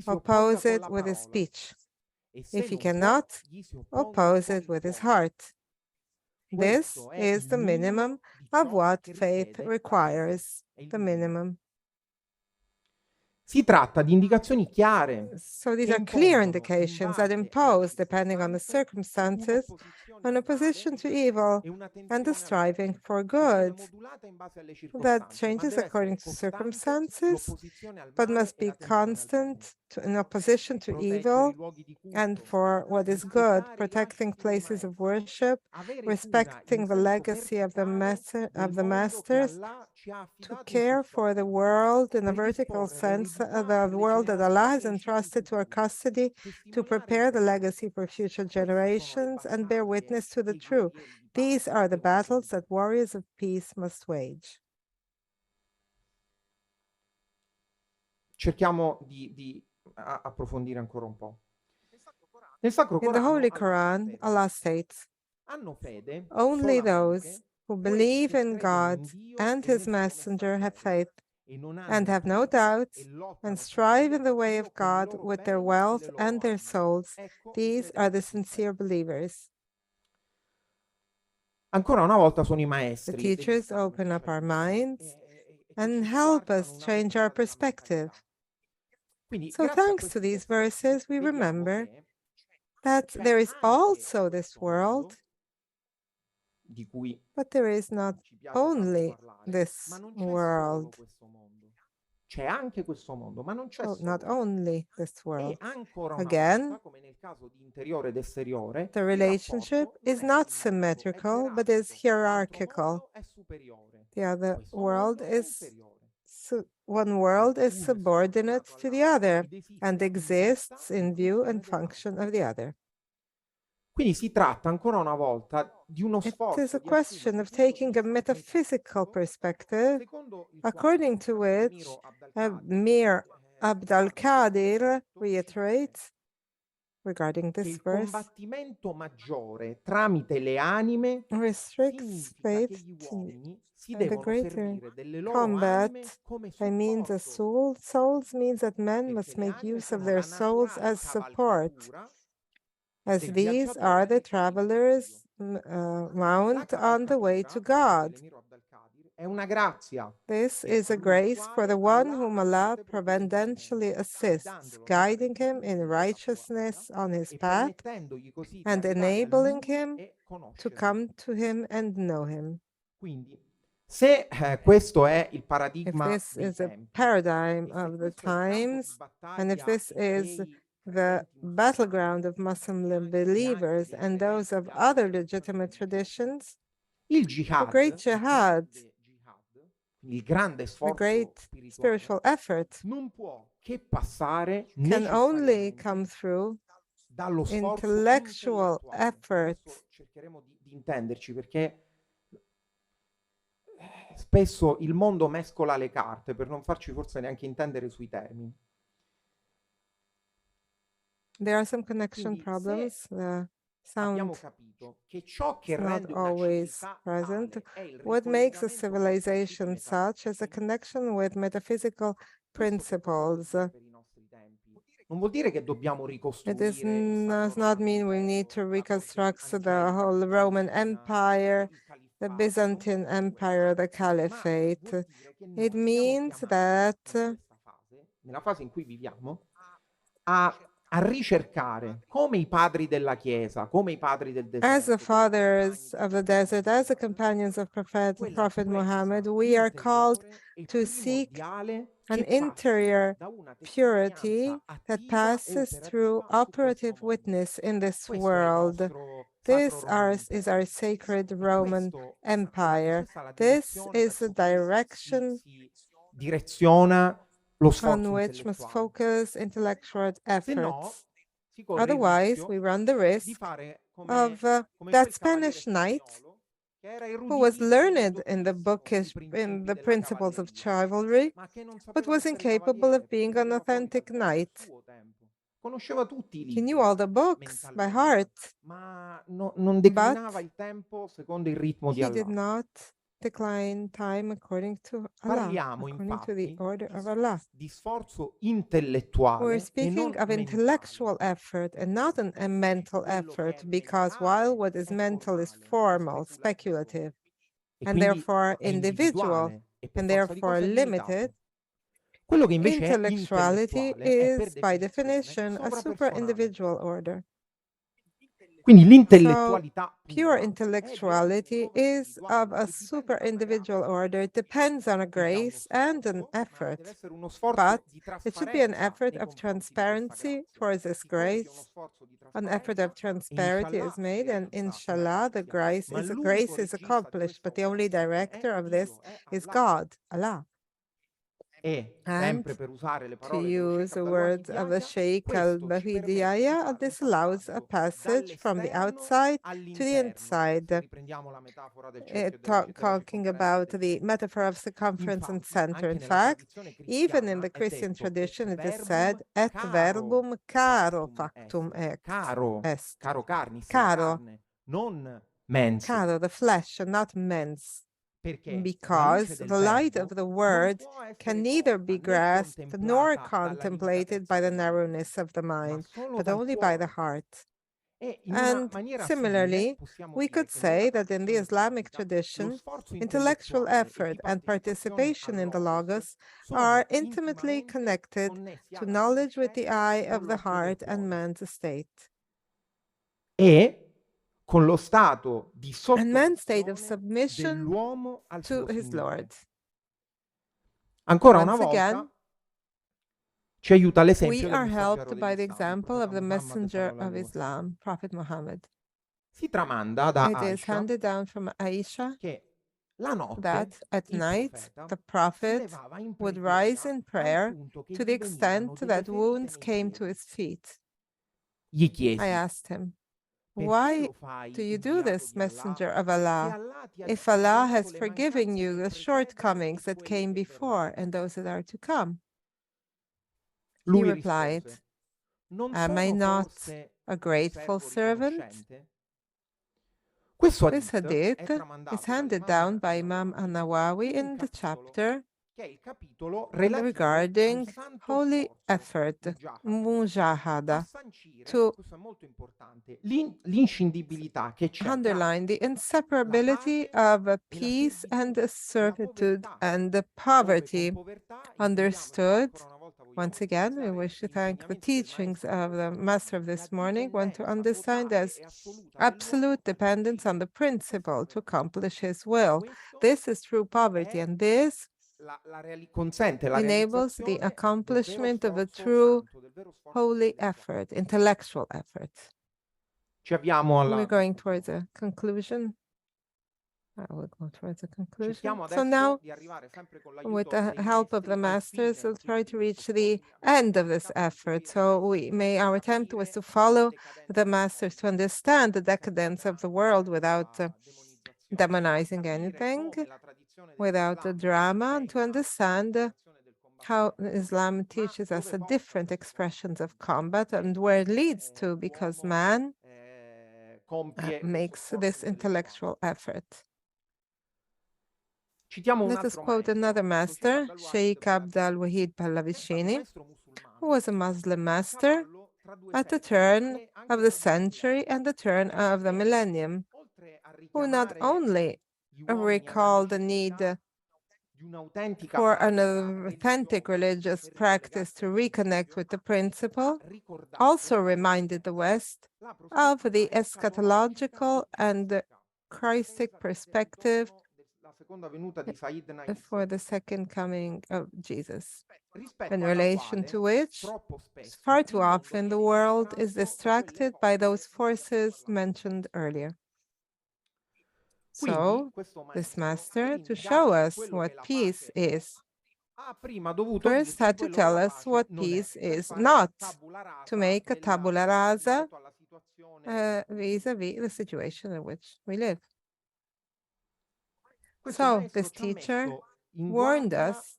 oppose it with his speech. If he cannot, oppose it with his heart. This is the minimum of what faith requires, the minimum. Si tratta di indicazioni chiare. So these are clear indications that impose, depending on the circumstances, an opposition to evil and the striving for good that changes according to circumstances, but must be constant in opposition to evil and for what is good, protecting places of worship, respecting the legacy of the masters, to care for the world in a vertical sense, the world that Allah has entrusted to our custody, to prepare the legacy for future generations and bear witness to the true. These are the battles that warriors of peace must wage. Cerchiamo di approfondire ancora un po'. In the Holy Quran, Allah states, only those who believe in God and His Messenger have faith and have no doubts and strive in the way of God with their wealth and their souls. These are the sincere believers. Ancora una volta sono I maestri. The teachers open up our minds and help us change our perspective. So thanks to these verses, we remember that there is also this world, but there is not only this world. C'è anche questo mondo, ma non c'è Well, solo. not only this world. Ancora una Again, volta, come nel caso di interiore ed esteriore, the relationship is not symmetrical, but is hierarchical. The other world is, one world is subordinate to the other and exists in view and function of the other. Quindi si tratta ancora una volta di uno It sforzo is a di question of taking a metaphysical perspective, according to which Mir Abdul Qadir reiterates regarding che this il verse combattimento maggiore tramite le anime restricts significa che faith gli uomini si and the devono greater servire delle loro combat anime come by means of supporto, souls means that men perché must le make anime use of sono their la souls naturale as support, cavalcatura as del these are viaggiatore the che cammina verso travelers Dio. La mount on the way to cavalcatura, God. è una grazia This che is a colui il grace for the quale one Allah whom Allah assiste providentially assists, guidandolo guiding nella him in rettilinea della sua righteousness vita on his e path permettendogli così di and arrivare a enabling lui him e to conoscerlo. come to him and know him. Quindi, se questo è il If paradigma this dei is a tempi, paradigm e se of the questo è il campo di times, and if battaglia this is dei the credenti battleground of musulmani Muslim e believers anche dei and those credenti of di other altre legitimate tradizioni, traditions, il the jihad, great jihad, il grande the sforzo great spirituale, spiritual effort non può che passare can only necessariamente come through dallo sforzo intellectual intellettuale. effort. Adesso cercheremo di intenderci, perché spesso il mondo mescola le carte per non farci forse neanche intendere sui termini. There are some connection Quindi, problems. The abbiamo sound capito che ciò che is not rende una always civiltà present. tale è il What makes a ricollegamento con i principi civilization such as a metafisici. connection with metaphysical Questo che cosa vuol principles? dire per i nostri tempi? Non vuol dire che dobbiamo It ricostruire il does Sacro not Romano mean we need to Impero, la sorte reconstruct the angelica whole Roman bizantina, Empire, il califfato. the Non vuol Byzantine dire Empire, the questo, ma vuol Caliphate. dire che It noi siamo means chiamati that in questa fase, nella fase in cui viviamo, a ricercare, come i padri della Chiesa, come i padri del as the deserto, fathers of the desert, as the companions of Prophet Muhammad, we are called to seek an interior purity that passes through operative witness in this world. This is our sacred Roman Empire. This is the direction direziona lo on sforzo which must intellettuale. focus intellectual Se no, efforts. si corre il Otherwise, rischio we run the di risk fare come of quel that cavaliere Spanish knight spagnolo che era who was eruditissimo learned sotto in the sui bookish, principi in the della principles of cavalleria, chivalry, ma che non but sapeva was essere incapable cavaliere of being perché an veniva fuori authentic dal knight. suo tempo. Conosceva tutti i He knew libri all the books by mentalmente, heart, ma non but declinava il tempo secondo il ritmo di he did Allah. not decline time according to Allah, Parliamo according to the infatti order of Allah. di sforzo We're intellettuale e speaking non of intellectual mentale. effort and not a mental Quello che effort, è because mentale while what is è mental is formale, è formal, speculativo, speculative, e and quindi therefore è individual, individuale e per and forza di therefore cose è limitato. limited, Quello che invece è intellectuality intellettuale è per is by definizione definition a super sovrapersonale. individual order. Quindi So l'intellettualità pure pura intellectuality is of a super individual order. It depends on a grace and an effort, but it should be an effort of transparency towards this grace. An effort of transparency is made, and inshallah, the grace is accomplished. But the only director of this is God, Allah. E And sempre per usare le to parole dello use Sheikh the Abdallah words of the Sheikh al-Bahidiyah, this allows a passage from the outside to the inside, talking about the metaphor of circumference and center. In fact, even in the Christian tradition, it is said, et verbum caro factum est. caro carnis, Caro. carne, non mens. Caro, the flesh, and not mens. Perché Because the light of the word can neither be grasped nor contemplated by the narrowness of the mind, but only by the heart. And similarly, we could say that in the Islamic tradition, intellectual effort and participation in the Logos are intimately connected to knowledge with the eye of the heart and man's estate. Con lo stato di and man's state of sottomissione submission dell'uomo al to suo his Signore. Lord. Ancora una Once volta again, ci aiuta l'esempio we del are messaggero helped degli by the Islami, il example of profeta the Muhammad messenger sallallahu of alaihi wasallam. Islam, Prophet Muhammad. Si tramanda da It is Aisha handed down from Aisha che la notte that at il night profeta the si prophet levava in would preghiera rise in prayer al punto che to gli the venivano extent delle that ferite wounds nei came to piedi. his feet. Gli I chiesi, asked him, perché why lo fai, do you do inviato this, di Allah? messenger of Se Allah? Allah ti ha If Allah perdonato has le forgiven mancanze you che the precedono shortcomings e that quelle came che before verranno. and those that are to come. He Lui replied, rispose, Am I not a grateful servant? This hadith is handed down by Imam An-Nawawi in the chapter regarding holy effort, mujahada, to underline the inseparability of peace and servitude and poverty. Understood. Once again, we wish to thank the teachings of the Master of this morning, one to understand as absolute dependence on the principle to accomplish his will. This is true poverty, and this enables the accomplishment of a true holy effort, intellectual effort. We're going towards a conclusion. I will go towards a conclusion. So now, with the help of the masters, we'll try to reach the end of this effort. So our attempt was to follow the masters to understand the decadence of the world without demonizing anything, without the drama, and to understand how Islam teaches us different expressions of combat and where it leads to, because man makes this intellectual effort. Let us quote another master, Sheikh AbdAllah Mocci, who was a Muslim master at the turn of the century and the turn of the millennium, who not only recalled the need for an authentic religious practice to reconnect with the principle, also reminded the West of the eschatological and Christic perspective for the second coming of Jesus, in relation to which far too often the world is distracted by those forces mentioned earlier. So, this master, to show us what peace is, first had to tell us what peace is not, to make a tabula rasa vis-a-vis the situation in which we live. So, this teacher warned us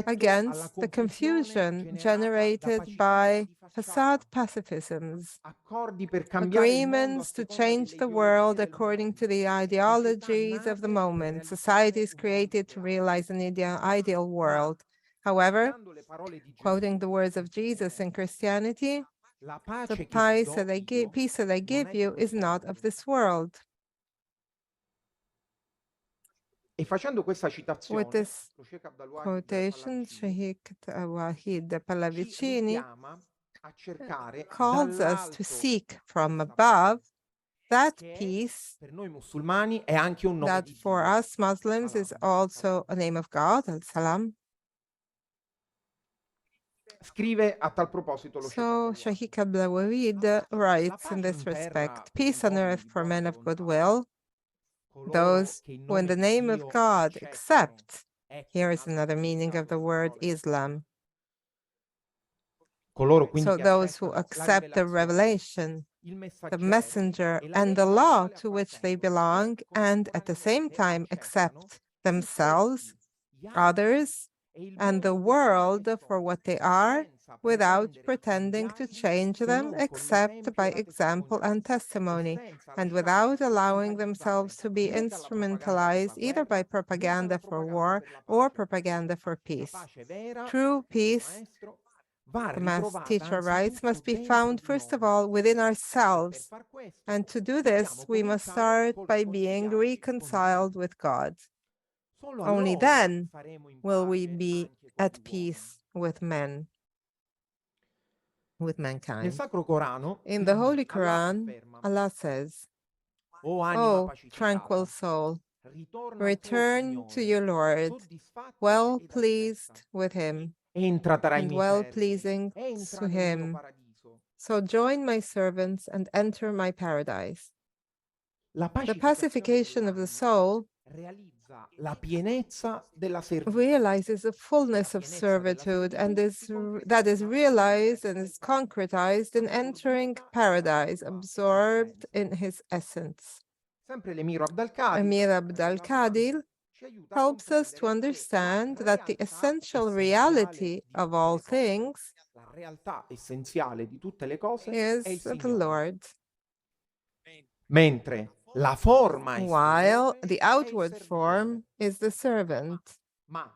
against the confusion generated by facade pacifisms, agreements to change the world according to the ideologies of the moment, societies created to realize an ideal world. However, quoting the words of Jesus in Christianity, the peace that I give you is not of this world. With this quotation, Sheikh Wahid Pallavicini calls us to seek from above that peace that for us Muslims is also a name of God, al-Salam. So Sheikh Abdullah writes in this respect, peace on earth for men of goodwill, those who in the name of God accept. Here is another meaning of the word Islam. So those who accept the revelation, the messenger, and the law to which they belong, and at the same time accept themselves, others, and the world for what they are, without pretending to change them, except by example and testimony, and without allowing themselves to be instrumentalized either by propaganda for war or propaganda for peace. True peace, the Master Teacher writes, must be found first of all within ourselves, and to do this we must start by being reconciled with God. Only then will we be at peace with men, with mankind. In the Holy Quran, Allah says, "O tranquil soul, return to your Lord, well pleased with him, and well pleasing to him. So join my servants and enter my paradise." The pacification of the soul realizes the fullness of servitude, and that is realized and is concretized in entering paradise, absorbed in his essence. Emir Abdul-Qadir helps us to understand that the essential reality of all things realtà essenziale di tutte le cose è il is the Signore. Lord, Mentre la forma while esteriore the è il outward servitore. form is the servant. Ma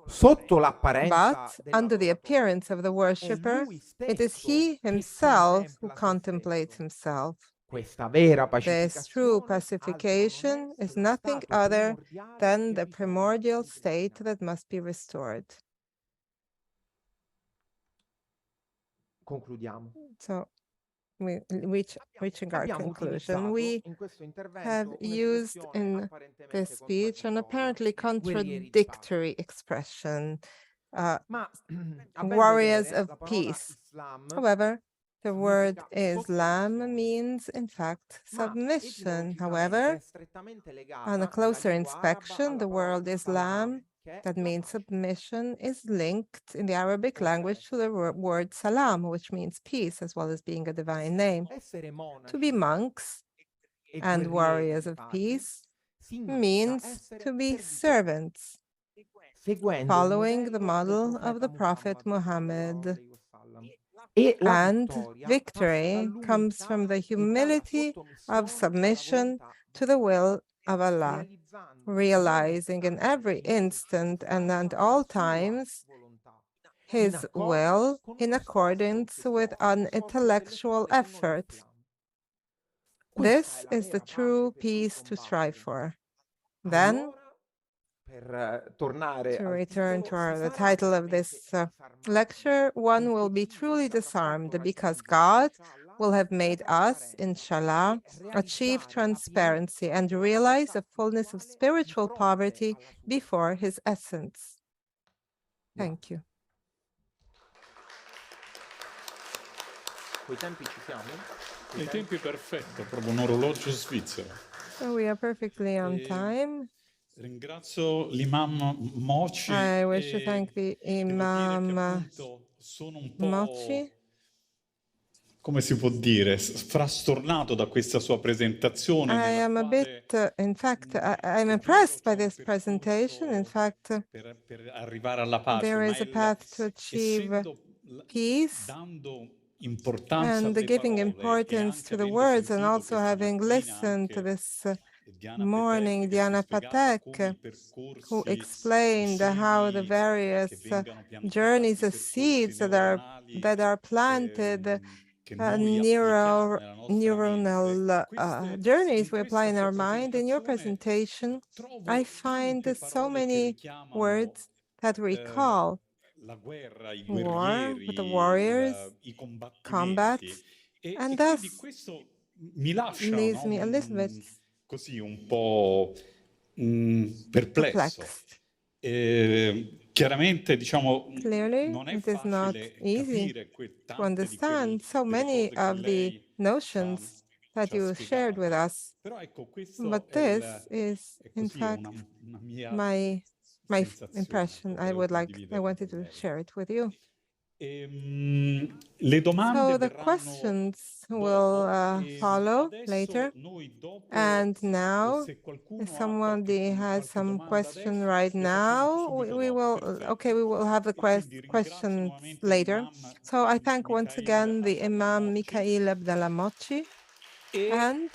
sotto l'apparenza But under the appearance of the worshipper, it is he himself who contemplates himself. Questa vera This true pacificazione pacification is nothing other than the primordial state that must be restored. Concludiamo. So, reaching our Abbiamo conclusion, utilizzato we in questo intervento have used un'espressione in apparentemente this speech an apparently contraddittoria, contradictory expression, ma a ben warriors vedere, of la parola peace. Islam However, the word significa Islam sottomissione. means, in fact, Ma submission. etimologicamente However, è strettamente legata on a nella closer lingua araba inspection, alla the parola word Islam, salam, che è that la means pace. submission, is linked in the Arabic language to the word salam, which means peace, as well as being a divine name. Essere To be monaci monks e and guerrieri warriors di of pace peace significa means essere to be servitori, servants, seguendo il following the modello model of the Prophet Muhammad. sallallahu alaihi wasallam. E la And vittoria victory passa comes dall'umiltà from the e dalla humility of sottomissione alla submission volontà to the will of Allah, realizzando realizing in every instant and at all times His will in accordance with an intellectual effort. This is the true peace to strive for. Then, to return to the title of this lecture, one will be truly disarmed because God will have made us, inshallah, achieve transparency and realize a fullness of spiritual poverty before His essence. Thank you. I tempi perfetto, proprio un orologio svizzero. So we are perfectly on time. Ringrazio l'Imam Mocci. I wish to thank the Imam Sono un Mocci. Come si può dire, frastornato da questa sua presentazione. I am a bit, in fact, I'm impressed by this presentation. In fact, per arrivare alla pace, there is a path to achieve peace, and giving importance to the words, and also having listened to this morning Diana Patek, who explained how the various journeys of seeds that are planted, neuronal journeys we apply in our mind. In your presentation, I find so many words that recall war, with the warriors, combat, and thus leaves me a little bit così un po' perplesso. Chiaramente, diciamo, Clearly, non è it is not facile easy capire to understand so many of the notions that you shared with us. But this is, in fact, my impression. I wanted to share it with you. So the questions will follow later. And now, if somebody has some question right now, we will have the questions later. So I thank once again the Imam Mikail AbdAllah Mocci, and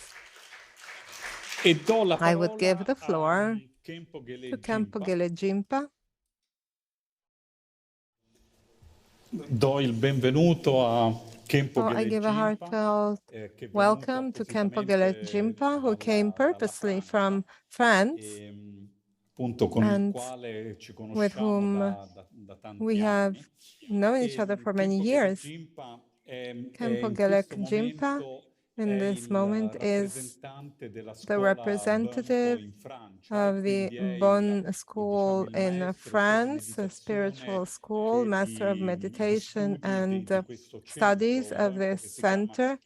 I would give the floor to Khenpo Gelek Jinpa. Do il benvenuto a Khenpo Gelek Jinpa. I give a heartfelt welcome to Khenpo Gelek Jinpa, who came purposely from France, and with whom we have known each other for many years. Khenpo Gelek Jinpa, in this moment, is the representative of the Bön School in France, a spiritual school, master of meditation and studies of this center,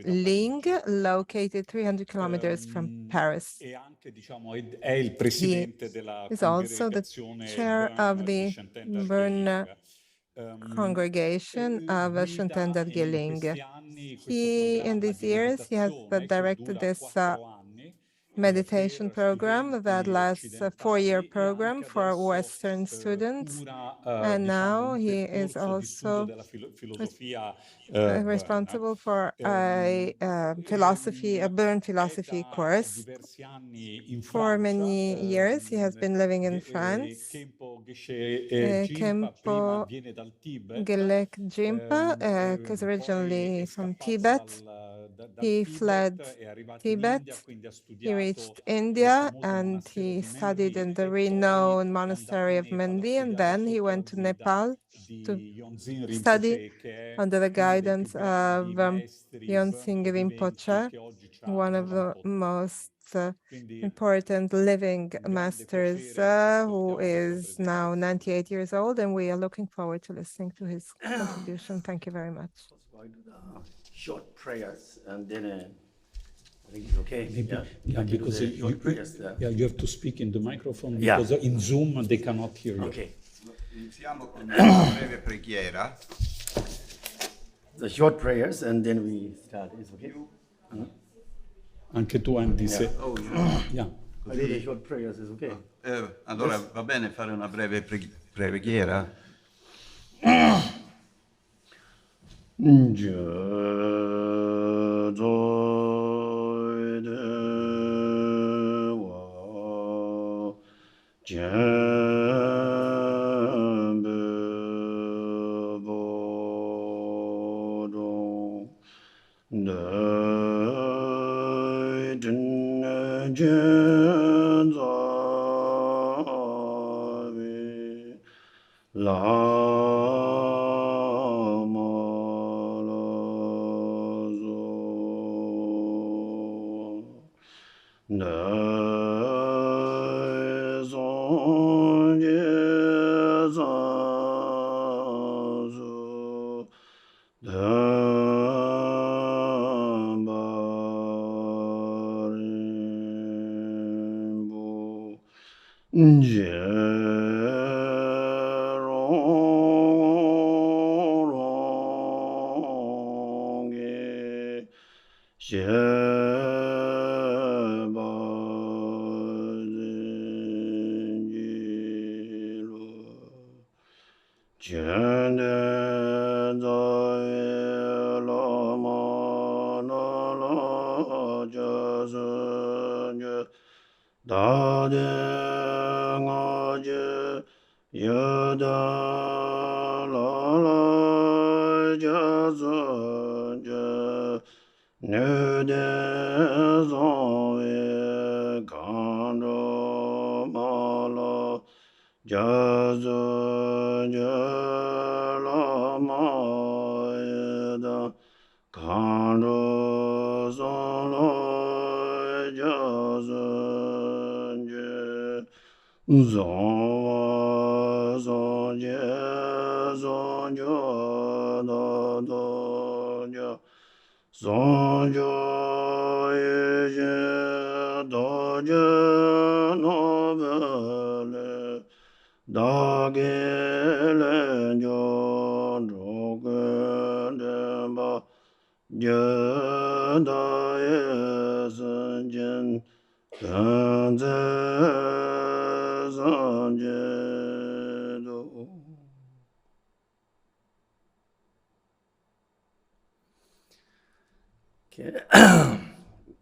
Ling, located 300 kilometers from Paris. He is also the chair of the Bön congregation of Gelek. In these years, he has directed this meditation program that lasts a 4-year program for Western students. And now he is also responsible for a Bön philosophy course. For many years, he has been living in France. Khenpo Gelek Jinpa is originally from Tibet. He fled Tibet. He reached India and he studied in the renowned monastery of Mendi, and then he went to Nepal to study under the guidance of Yungdrung Rinpoche, one of the most important living masters, who is now 98 years old, and we are looking forward to listening to his contribution. Thank you very much. Short prayers, and then I think it's okay. Because you have to speak in the microphone, because in Zoom they cannot hear you. Okay. Iniziamo con una breve preghiera. The short prayers, and then we start. It's okay. Anche tu, Andy, se... I do the short prayers, is okay. Allora va bene fare una breve preghiera? Okay.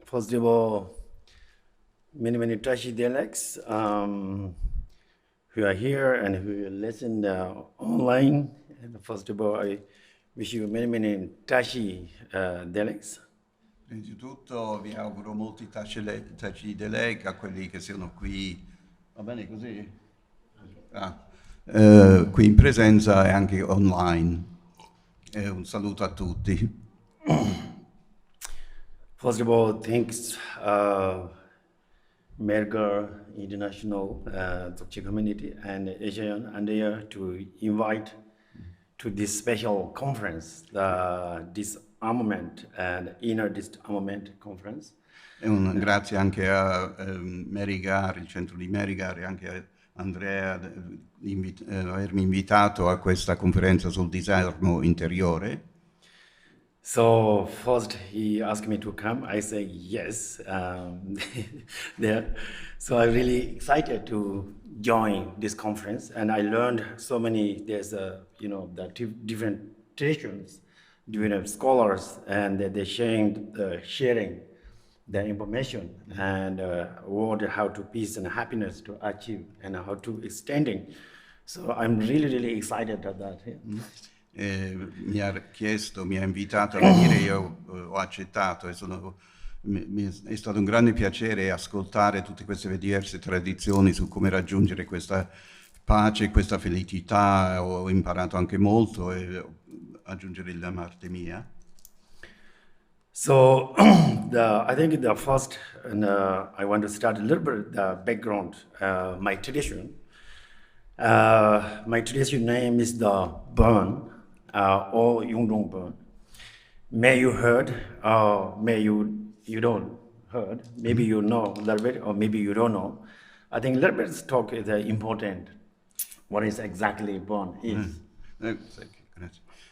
First of all, many Tashi Dialects who are here and who listen online. And first of all, I wish you many Tashi Dialects. Prima di tutto vi auguro molti Tashi Delek a quelli che sono qui. Va bene così? Qui in presenza e anche online. Un saluto a tutti. First of all, thanks Merger International community and Asian Andrea to invite to this special conference, the Disarmament and Inner Disarmament Conference. E un grazie anche a Merigar, il centro di Merigar, e anche a Andrea avermi invitato a questa conferenza sul disarmo interiore. So first he asked me to come. I say yes. There. So I'm really excited to join this conference, and I learned so many. There's the different traditions, different scholars, and they're sharing the information and how to peace and happiness to achieve and how to extending. So I'm really excited at that. Yeah. Mi ha invitato a venire, io ho accettato e è stato un grande piacere ascoltare tutte queste diverse tradizioni su come raggiungere questa pace, questa felicità. Ho imparato anche molto e aggiungere la parte mia. So I think the first, I want to start a little bit the background, my tradition. My tradition name is the Bön, or Yungdrung Bön. May you heard, may you don't heard. Maybe you know a little bit, or maybe you don't know. I think a little bit talk is important. What is exactly Bön is. Grazie.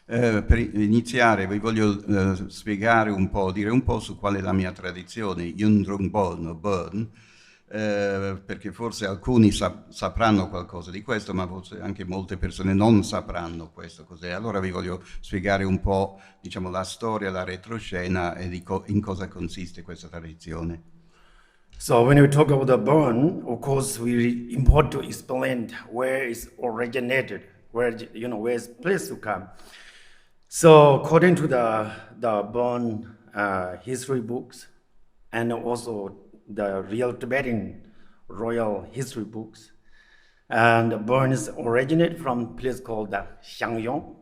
Per iniziare vi voglio spiegare un po', dire un po' su qual è la mia tradizione, Yungdrung Bön, perché forse alcuni sapranno qualcosa di questo, ma forse anche molte persone non sapranno questo cos'è. Allora vi voglio spiegare un po', diciamo, la storia, la retroscena e in cosa consiste questa tradizione. So when we talk about the Bön, of course, we important to explain where it's originated, where it's place to come. So according to the Bön history books, and also the real Tibetan royal history books, and the Bön is originated from a place called the Xiangyong,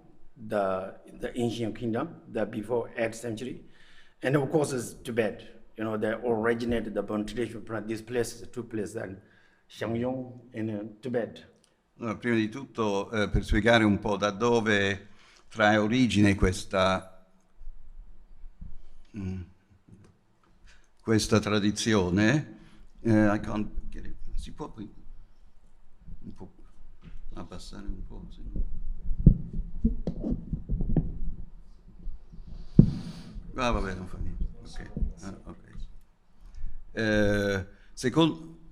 the ancient kingdom, the before 8th century, and of course it's Tibet. They originated the Bön tradition from these places, two places, and Xiangyong in Tibet. Allora, prima di tutto, per spiegare un po' da dove trae origine questa tradizione, si può un po' abbassare un po', se no. Vabbè, non fa niente. Okay.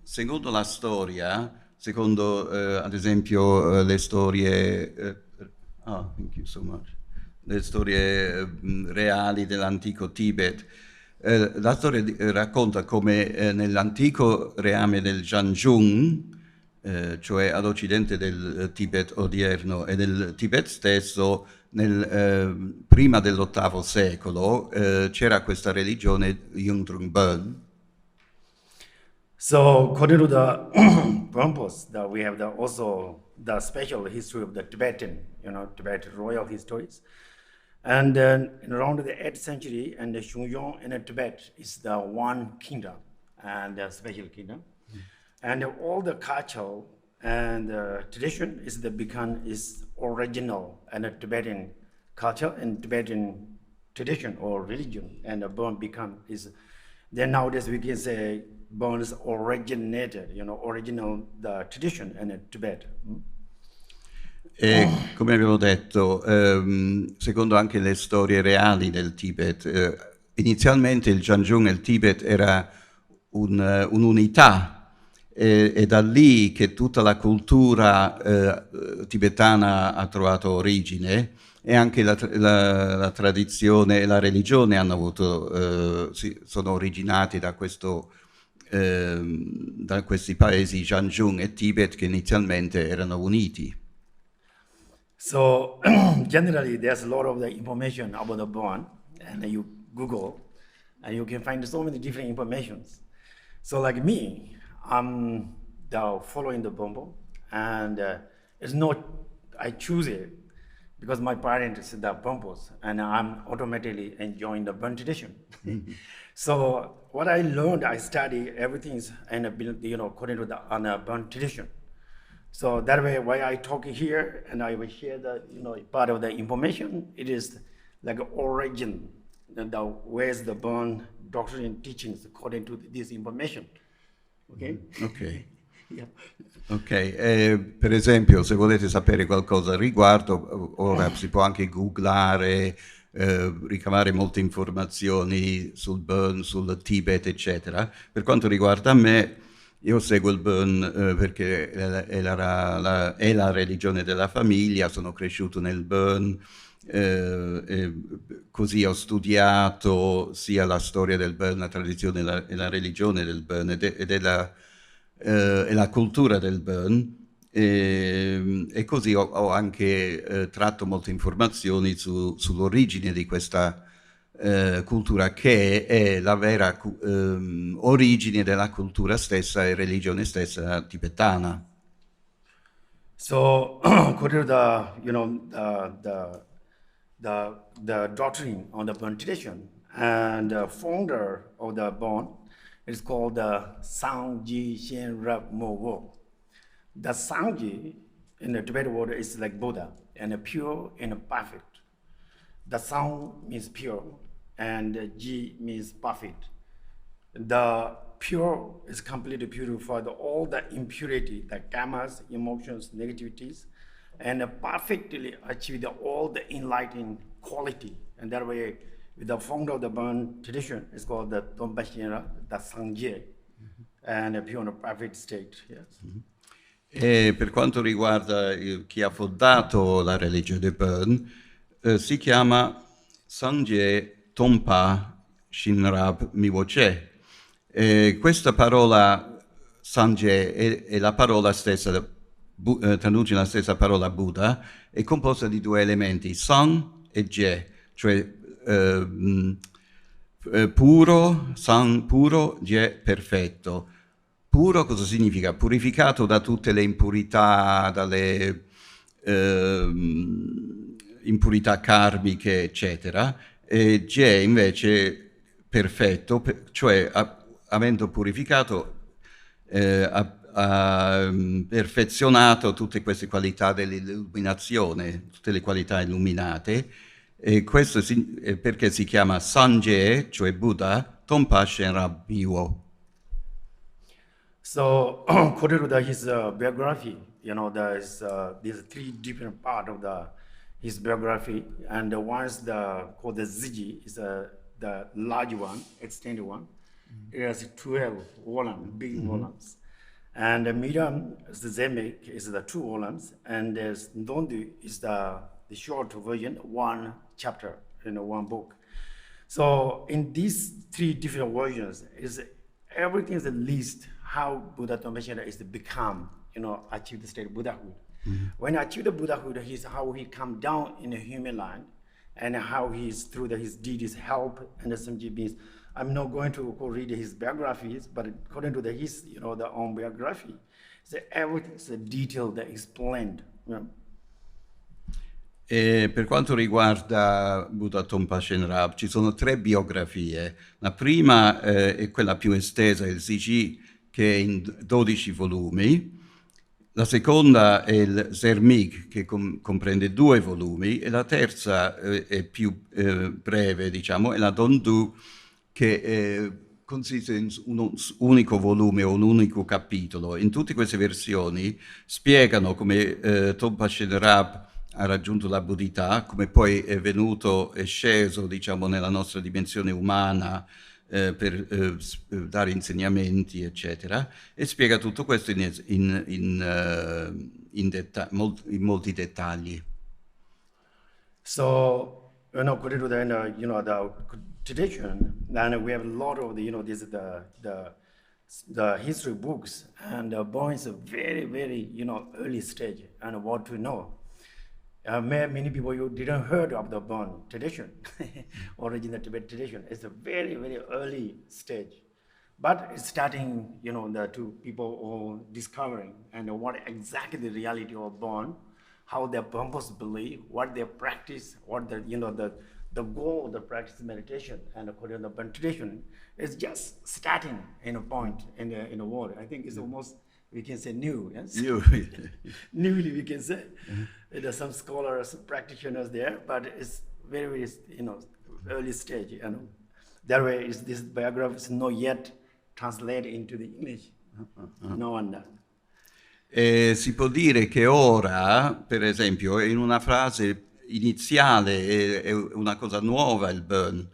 Secondo la storia, secondo ad esempio le storie thank you so much. Le storie reali dell'antico Tibet, la storia racconta come nell'antico reame del Zhanzhong, cioè ad occidente del Tibet odierno e del Tibet stesso, prima dell'8° secolo c'era questa religione Yungdrung Bön. So according to the purpose that we have also the special history of the Tibetan royal histories. And around the 8th century, and the Xiangyong in Tibet is the one kingdom and a special kingdom. And all the culture and tradition is original and a Tibetan culture and Tibetan tradition or religion, and the Bön then nowadays we can say Bön is originated, original the tradition in Tibet. E come avevo detto, secondo anche le storie reali del Tibet, inizialmente il Zhanzhong e il Tibet era un'unità, e da lì che tutta la cultura tibetana ha trovato origine, e anche la tradizione e la religione hanno sono originati da questi paesi Zhanzhong e Tibet che inizialmente erano uniti. So generally, there's a lot of the information about the Bön, and you Google, and you can find so many different informations. So like me, I'm following the Bön, and it's not I choose it because my parents are the Bön, and I'm automatically enjoying the Bön tradition. So what I learned, I study everything is according to the Bön tradition. So that way, why I talk here and I will share the part of the information. It is like origin, where's the Bön doctrine and teachings according to this information. Okay? Ok. Yeah. Ok, per esempio, se volete sapere qualcosa al riguardo, ora si può anche googlare ricavare molte informazioni sul Bön, sul Tibet, eccetera. Per quanto riguarda me, io seguo il Bön perché è la religione della famiglia, sono cresciuto nel Bön, così ho studiato sia la storia del Bön, la tradizione e la religione del Bön ed è la cultura del Bön. E così ho anche tratto molte informazioni sull'origine di questa cultura, che è la vera origine della cultura stessa e religione stessa tibetana. So, according to the doctrine on the Bön tradition, and the founder of the Bön is called the Sangye Shenrab Mowo. The Sangye in the Tibetan word is like Buddha, and pure and perfect. The Sang means pure, and Ji means perfect. The pure is completely purified all the impurity, the karmas, emotions, negativities, and perfectly achieve all the enlightened quality. And that way, with the founder of the Bön tradition, it's called the Tompa Shenra, the Sangye, and a pure and perfect state. Yes. E per quanto riguarda chi ha fondato la religione Bön, si chiama Sangye Tompa Shenrab Miwoche. Questa parola Sangye è la parola stessa, traduce la stessa parola Buddha, è composta di due elementi, Sang e Je, cioè puro, Sang puro, Je perfetto. Puro cosa significa? Purificato da tutte le impurità, dalle impurità karmiche, eccetera. E Je invece perfetto, cioè avendo purificato, ha perfezionato tutte queste qualità dell'illuminazione, tutte le qualità illuminate, e questo è perché si chiama Sangye, cioè Buddha, Tompa Shenrab Miwo. So, according to his biography, there's these three different parts of his biography, and the one's called the Ziji, is the large one, extended one. It has 12 volumes, big volumes. And the medium, the Zemek, is the 2 volumes, and there's Ndondu is the short version, 1 chapter, one book. So in these 3 different versions, everything is the list how Buddha Tompa Shenra is to become, achieve the state of Buddhahood. When I achieve the Buddhahood, how he come down in a human land, and how he's through his deeds help and some means. I'm not going to go read his biographies, but according to his the own biography, so everything is detailed, explained. E per quanto riguarda Buddha Tompa Shenrab, ci sono 3 biografie. La prima è quella più estesa, il Ziji, che è in 12 volumi. La seconda è il Zermig, che comprende 2 volumi, e la terza è più breve, diciamo, è la Dondu, che consiste in un unico volume o un unico capitolo. In tutte queste versioni spiegano come Tompa Shenrab ha raggiunto la buddhità, come poi è venuto e sceso, diciamo, nella nostra dimensione umana per dare insegnamenti, eccetera, e spiega tutto questo in molti dettagli. So, according to the tradition, then we have a lot of the history books, and Bön is a very, very early stage, and what to know. Many people you didn't heard of the Bön tradition, original Tibet tradition. It's a very, very early stage, but it's starting, the two people all discovering and what exactly the reality of Bön, how their purpose believe, what they practice, what the goal of the practice meditation, and according to the Bön tradition, is just starting in a point in the world. I think it's almost, we can say, new. Yes? New. Newly, we can say. There's some scholars, practitioners there, but it's very, very, early stage. That way, this biography is not yet translated into the English. No wonder. Si può dire che ora, per esempio, in una frase, iniziale, è una cosa nuova il Bön,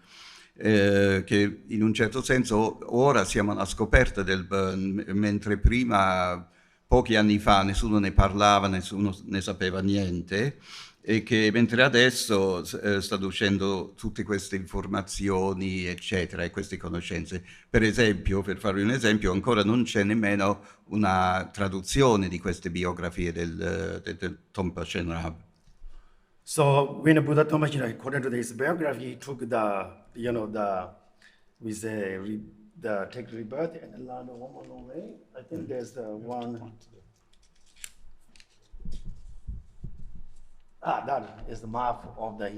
che in un certo senso ora siamo alla scoperta del Bön, mentre prima, pochi anni fa, nessuno ne parlava, nessuno ne sapeva niente, e che mentre adesso stanno uscendo tutte queste informazioni, eccetera, e queste conoscenze. Per esempio, per farvi un esempio, ancora non c'è nemmeno una traduzione di queste biografie del Trungpa Shenrab. So when Buddha Trungpa Shenrab, according to his biography, he took the take rebirth and learn one more long way. I think there's the one. That is the map of the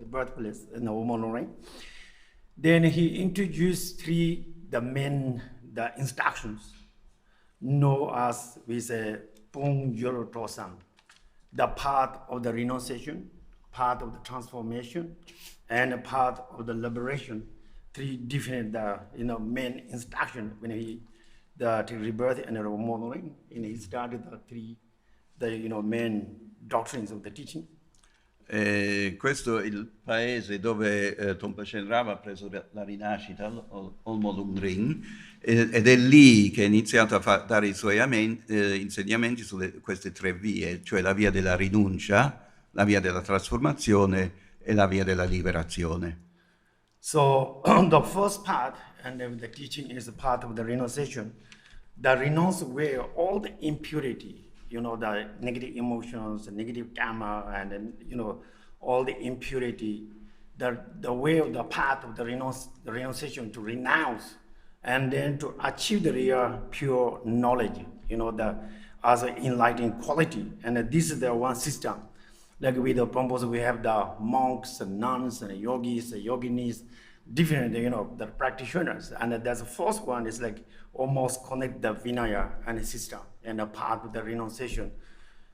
birthplace in the Womonore. Then he introduced the main instructions, known as Pung Yoro Tosan, the path of the renunciation, path of the transformation, and a path of the liberation. 3 different main instructions when he the rebirth and the remodeling, and he started the main doctrines of the teaching. Questo è il paese dove Trungpa Shenrab ha preso la rinascita, Yungdrung, ed è lì che ha iniziato a dare i suoi insegnamenti su queste 3 vie, cioè la via della rinuncia, la via della trasformazione e la via della liberazione. So the first part, and the teaching is the part of the renunciation. The renounce where all the impurity, the negative emotions, the negative karma, and all the impurity, the way of the path of the renunciation to renounce, and then to achieve the real pure knowledge, as an enlightening quality. And this is the one system. Like with the Pambos, we have the monks and nuns and yogis, yoginis, different, the practitioners. And there's the first one is like almost connect the Vinaya and the system and a part of the renunciation.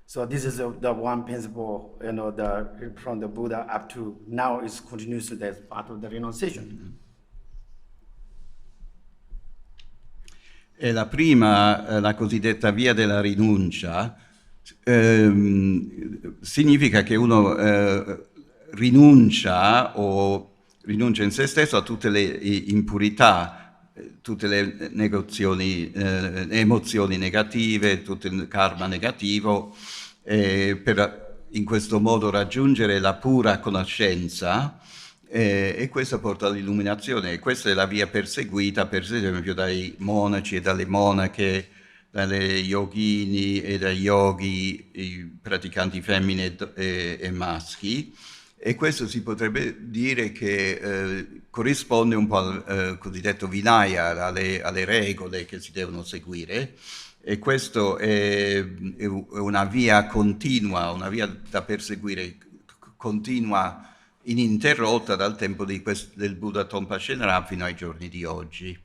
So this is the one principle, from the Buddha up to now is continuous as part of the renunciation. E la prima, la cosiddetta via della rinuncia, significa che uno rinuncia in se stesso a tutte le impurità, tutte le emozioni negative, tutto il karma negativo, per in questo modo raggiungere la pura conoscenza, e questo porta all'illuminazione. E questa è la via perseguita, per esempio, dai monaci e dalle monache, dalle yogini e dai yogi, i praticanti femmine e maschi, e questo si potrebbe dire che corrisponde un po' al cosiddetto Vinaya, alle regole che si devono seguire, e questo è una via continua, una via da perseguire continua, ininterrotta dal tempo del Buddha Trungpa Shenrab fino ai giorni di oggi.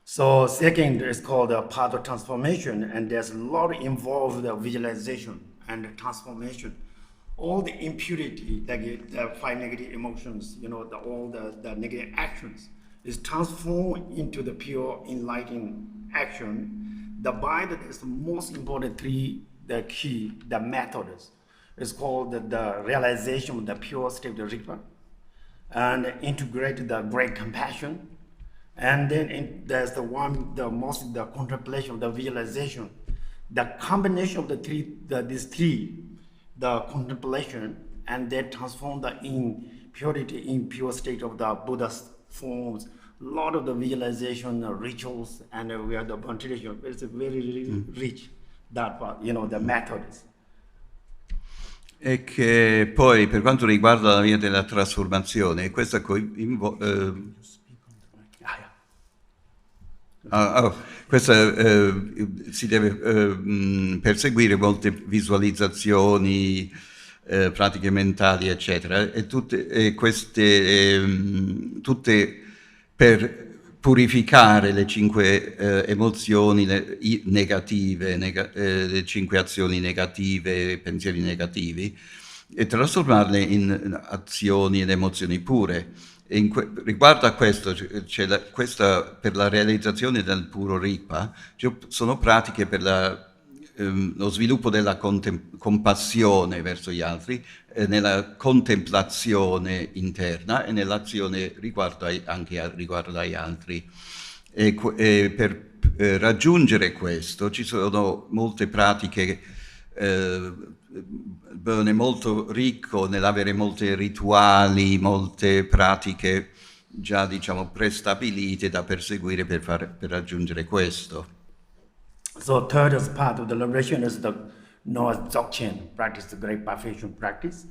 So second is called the path of transformation, and there's a lot involved the visualization and the transformation. All the impurity, like the 5 negative emotions, all the negative actions, is transformed into the pure enlightening action. The Bible is the most important 3, the key, the methods. It's called the realization of the pure state of Ripa, and integrate the great compassion. And then there's the contemplation, the visualization. The combination of these 3, the contemplation, and then transform the impure state of the Buddha's forms. A lot of the visualization, rituals, and we have the Bön tradition. It's very rich, that part, the methods. E che poi, per quanto riguarda la via della trasformazione, questa si deve perseguire molte visualizzazioni, pratiche mentali, eccetera, e tutte per purificare le 5 emozioni negative, le 5 azioni negative, pensieri negativi, e trasformarle in azioni ed emozioni pure. E riguardo a questo, per la realizzazione del puro Ripa, sono pratiche per la lo sviluppo della compassione verso gli altri, nella contemplazione interna e nell'azione riguardo agli altri. E per raggiungere questo ci sono molte pratiche. Bön è molto ricco nell'avere molti rituali, molte pratiche già diciamo prestabilite da perseguire per raggiungere questo. So third as part of the liberation is the Dzogchen practice, the great perfection practice.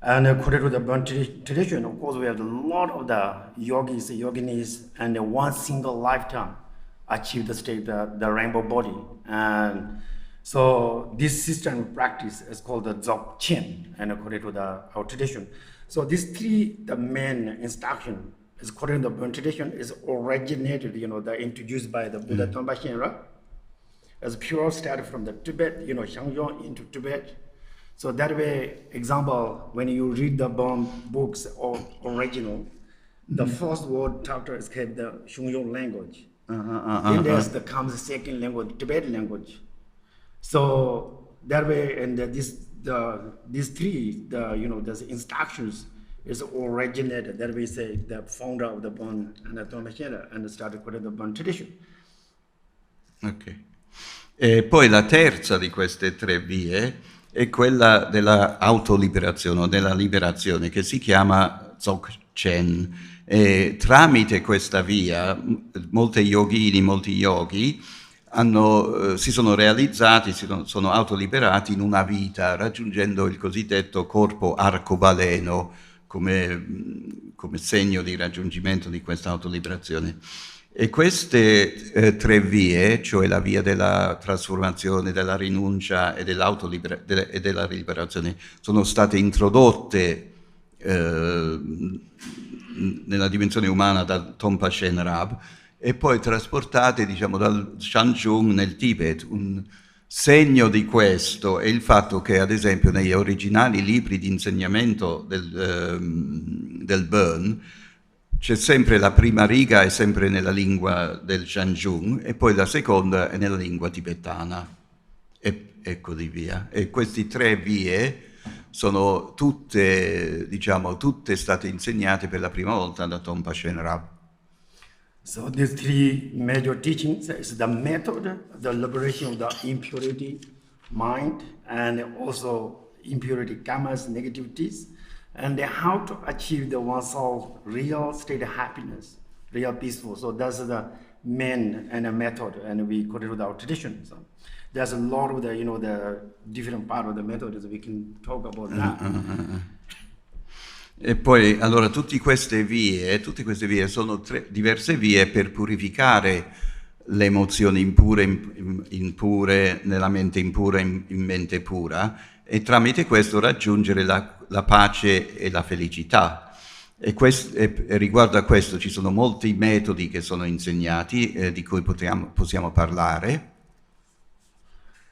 And according to the Bön tradition, of course, we have a lot of the yogis, yoginis, and in one single lifetime achieve the state, the rainbow body. And so this system of practice is called the Dzogchen, and according to our tradition. So these three, the main instruction, is according to the Bön tradition, is originated, introduced by the Buddha Tompa Shenra, as pure started from the Tibet, Shangyong into Tibet. So that way, example, when you read the Bön books or original, the first word chapter is called the Shangyong language. Then there's comes the second language, Tibetan language. So that way, and these three, the instructions is originated. That way, say the founder of the Bön and the Tompa Shenra and started with the Bön tradition. Ok. E poi la terza di queste tre vie è quella dell'autoliberazione o della liberazione, che si chiama Dzogchen. E tramite questa via molti yogi si sono realizzati, sono autoliberati in una vita, raggiungendo il cosiddetto corpo arcobaleno come segno di raggiungimento di questa autoliberazione. E queste tre vie, cioè la via della trasformazione, della rinuncia e della liberazione, sono state introdotte nella dimensione umana dal Tompa Shenra e poi trasportate, diciamo, dal Shanzhong nel Tibet. Un segno di questo è il fatto che, ad esempio, negli originali libri di insegnamento del Bön, c'è sempre la prima riga è sempre nella lingua del Shanzhong e poi la seconda è nella lingua tibetana e così via. E queste tre vie sono tutte state insegnate per la prima volta da Tompa Shenra. So these three major teachings is the method, the liberation of the impurity mind and also impurity karmas, negativities, and how to achieve the oneself real state of happiness, real peaceful. So that's the main and a method, and we call it with our tradition. So there's a lot of the different part of the method that we can talk about that. E poi, allora, tutte queste vie sono diverse vie per purificare le emozioni impure nella mente impura, in mente pura, e tramite questo raggiungere la pace e la felicità. E riguardo a questo ci sono molti metodi che sono insegnati, di cui possiamo parlare.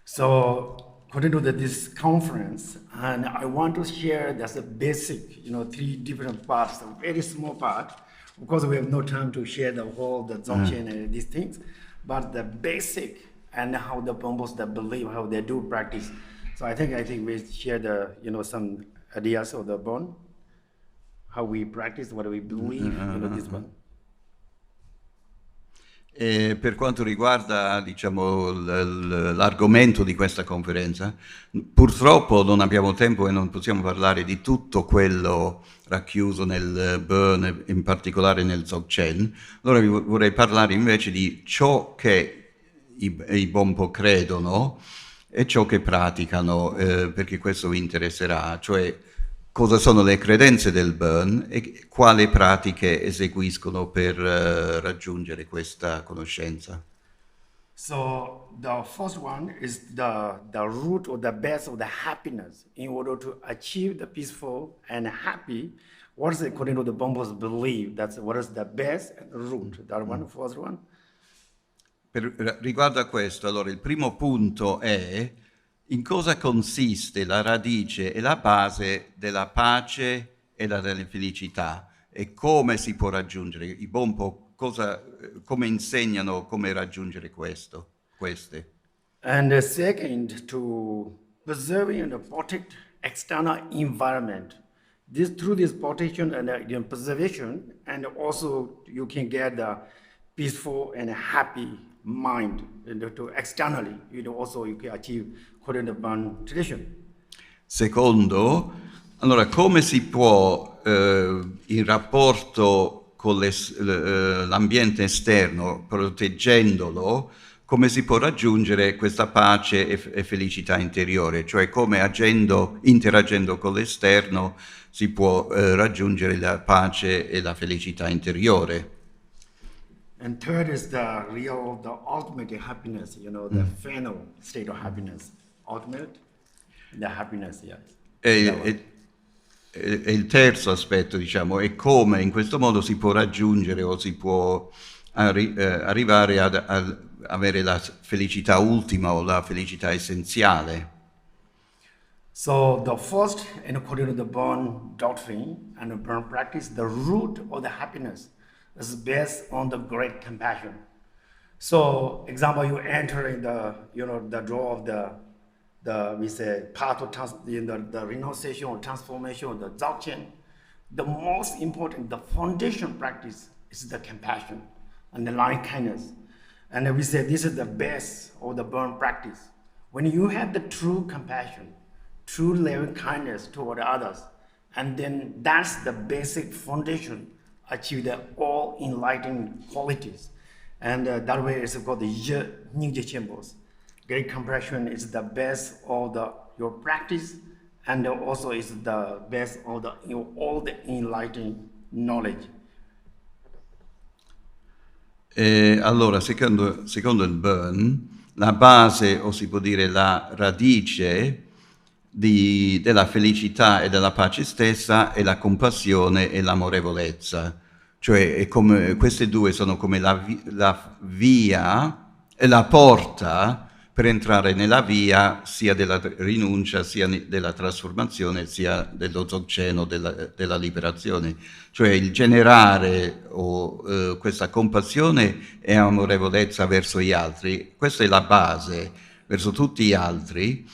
So, according to this conference, and I want to share that's a basic, three different parts, a very small part. Of course, we have no time to share the Dzogchen and these things, but the basic and how the Böns that believe, how they do practice. So I think we share some ideas of the Bön, how we practice, what we believe, this one. E per quanto riguarda, diciamo, l'argomento di questa conferenza, purtroppo non abbiamo tempo e non possiamo parlare di tutto quello racchiuso nel Bön, in particolare nel Dzogchen. Allora vi vorrei parlare invece di ciò che i Bonpo credono e ciò che praticano, perché questo vi interesserà, cioè cosa sono le credenze del Bön e quali pratiche eseguiscono per raggiungere questa conoscenza. So the first one is the root or the base of the happiness. In order to achieve the peaceful and happy, what is according to the Bonpo's belief? That's what is the base and the root. That one, first one. Riguardo a questo, allora il primo punto è in cosa consiste la radice e la base della pace e della felicità e come si può raggiungere. I Bonpo come insegnano come raggiungere queste? And second, to preserve and protect external environment. Through this protection and preservation, and also you can get a peaceful and happy mind to externally. Also you can achieve according to Bön tradition. Secondo, allora come si può in rapporto con l'ambiente esterno, proteggendolo, come si può raggiungere questa pace e felicità interiore, cioè come interagendo con l'esterno si può raggiungere la pace e la felicità interiore. And third is the ultimate happiness, the final state of happiness. Ultimate, the happiness, yes. E il terzo aspetto, diciamo, è come in questo modo si può raggiungere o si può arrivare ad avere la felicità ultima o la felicità essenziale. So the first, according to the Bön doctrine and the Bön practice, the root of the happiness is based on the great compassion. So, example, you enter in the door of we say path of the renunciation or transformation of the Dzogchen. The most important, the foundation practice is the compassion and the loving kindness. And we say this is the base of the Bön practice. When you have the true compassion, true loving kindness toward others, and then that's the basic foundation, achieve the all enlightening qualities. And that way it's called the Yungdrung Bön. Great compassion is the best of your practice, and also is the best of all the enlightening knowledge. Allora, secondo il Bön, la base, o si può dire la radice della felicità e della pace stessa è la compassione e l'amorevolezza. Cioè, queste due sono come la via e la porta per entrare nella via sia della rinuncia, sia della trasformazione, sia dello Dzogchen, della liberazione. Cioè il generare questa compassione e amorevolezza verso gli altri, questa è la base verso tutti gli altri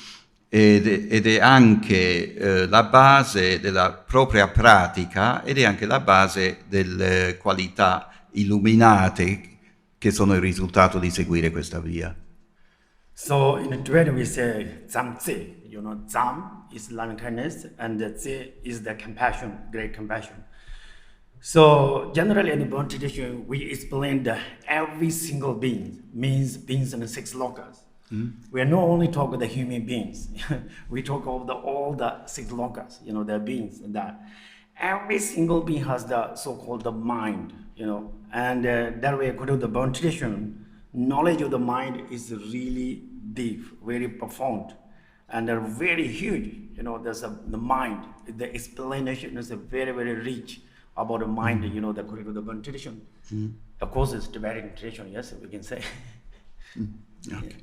ed è anche la base della propria pratica ed è anche la base delle qualità illuminate che sono il risultato di seguire questa via. So in Tibetan we say Dzam Tse, Dzam is loving kindness and the Tse is the compassion, great compassion. So generally in the Bön tradition we explain that every single being means beings in the 6 lokas. We are not only talking about the human beings, we talk of all the 6 lokas, the beings that every single being has the so-called the mind, and that way according to the Bön tradition, knowledge of the mind is really deep, very profound, and they're very huge. There's the mind. The explanation is very, very rich about the mind. According to the Bön tradition. Of course, it's Tibetan tradition. Yes, we can say. Okay.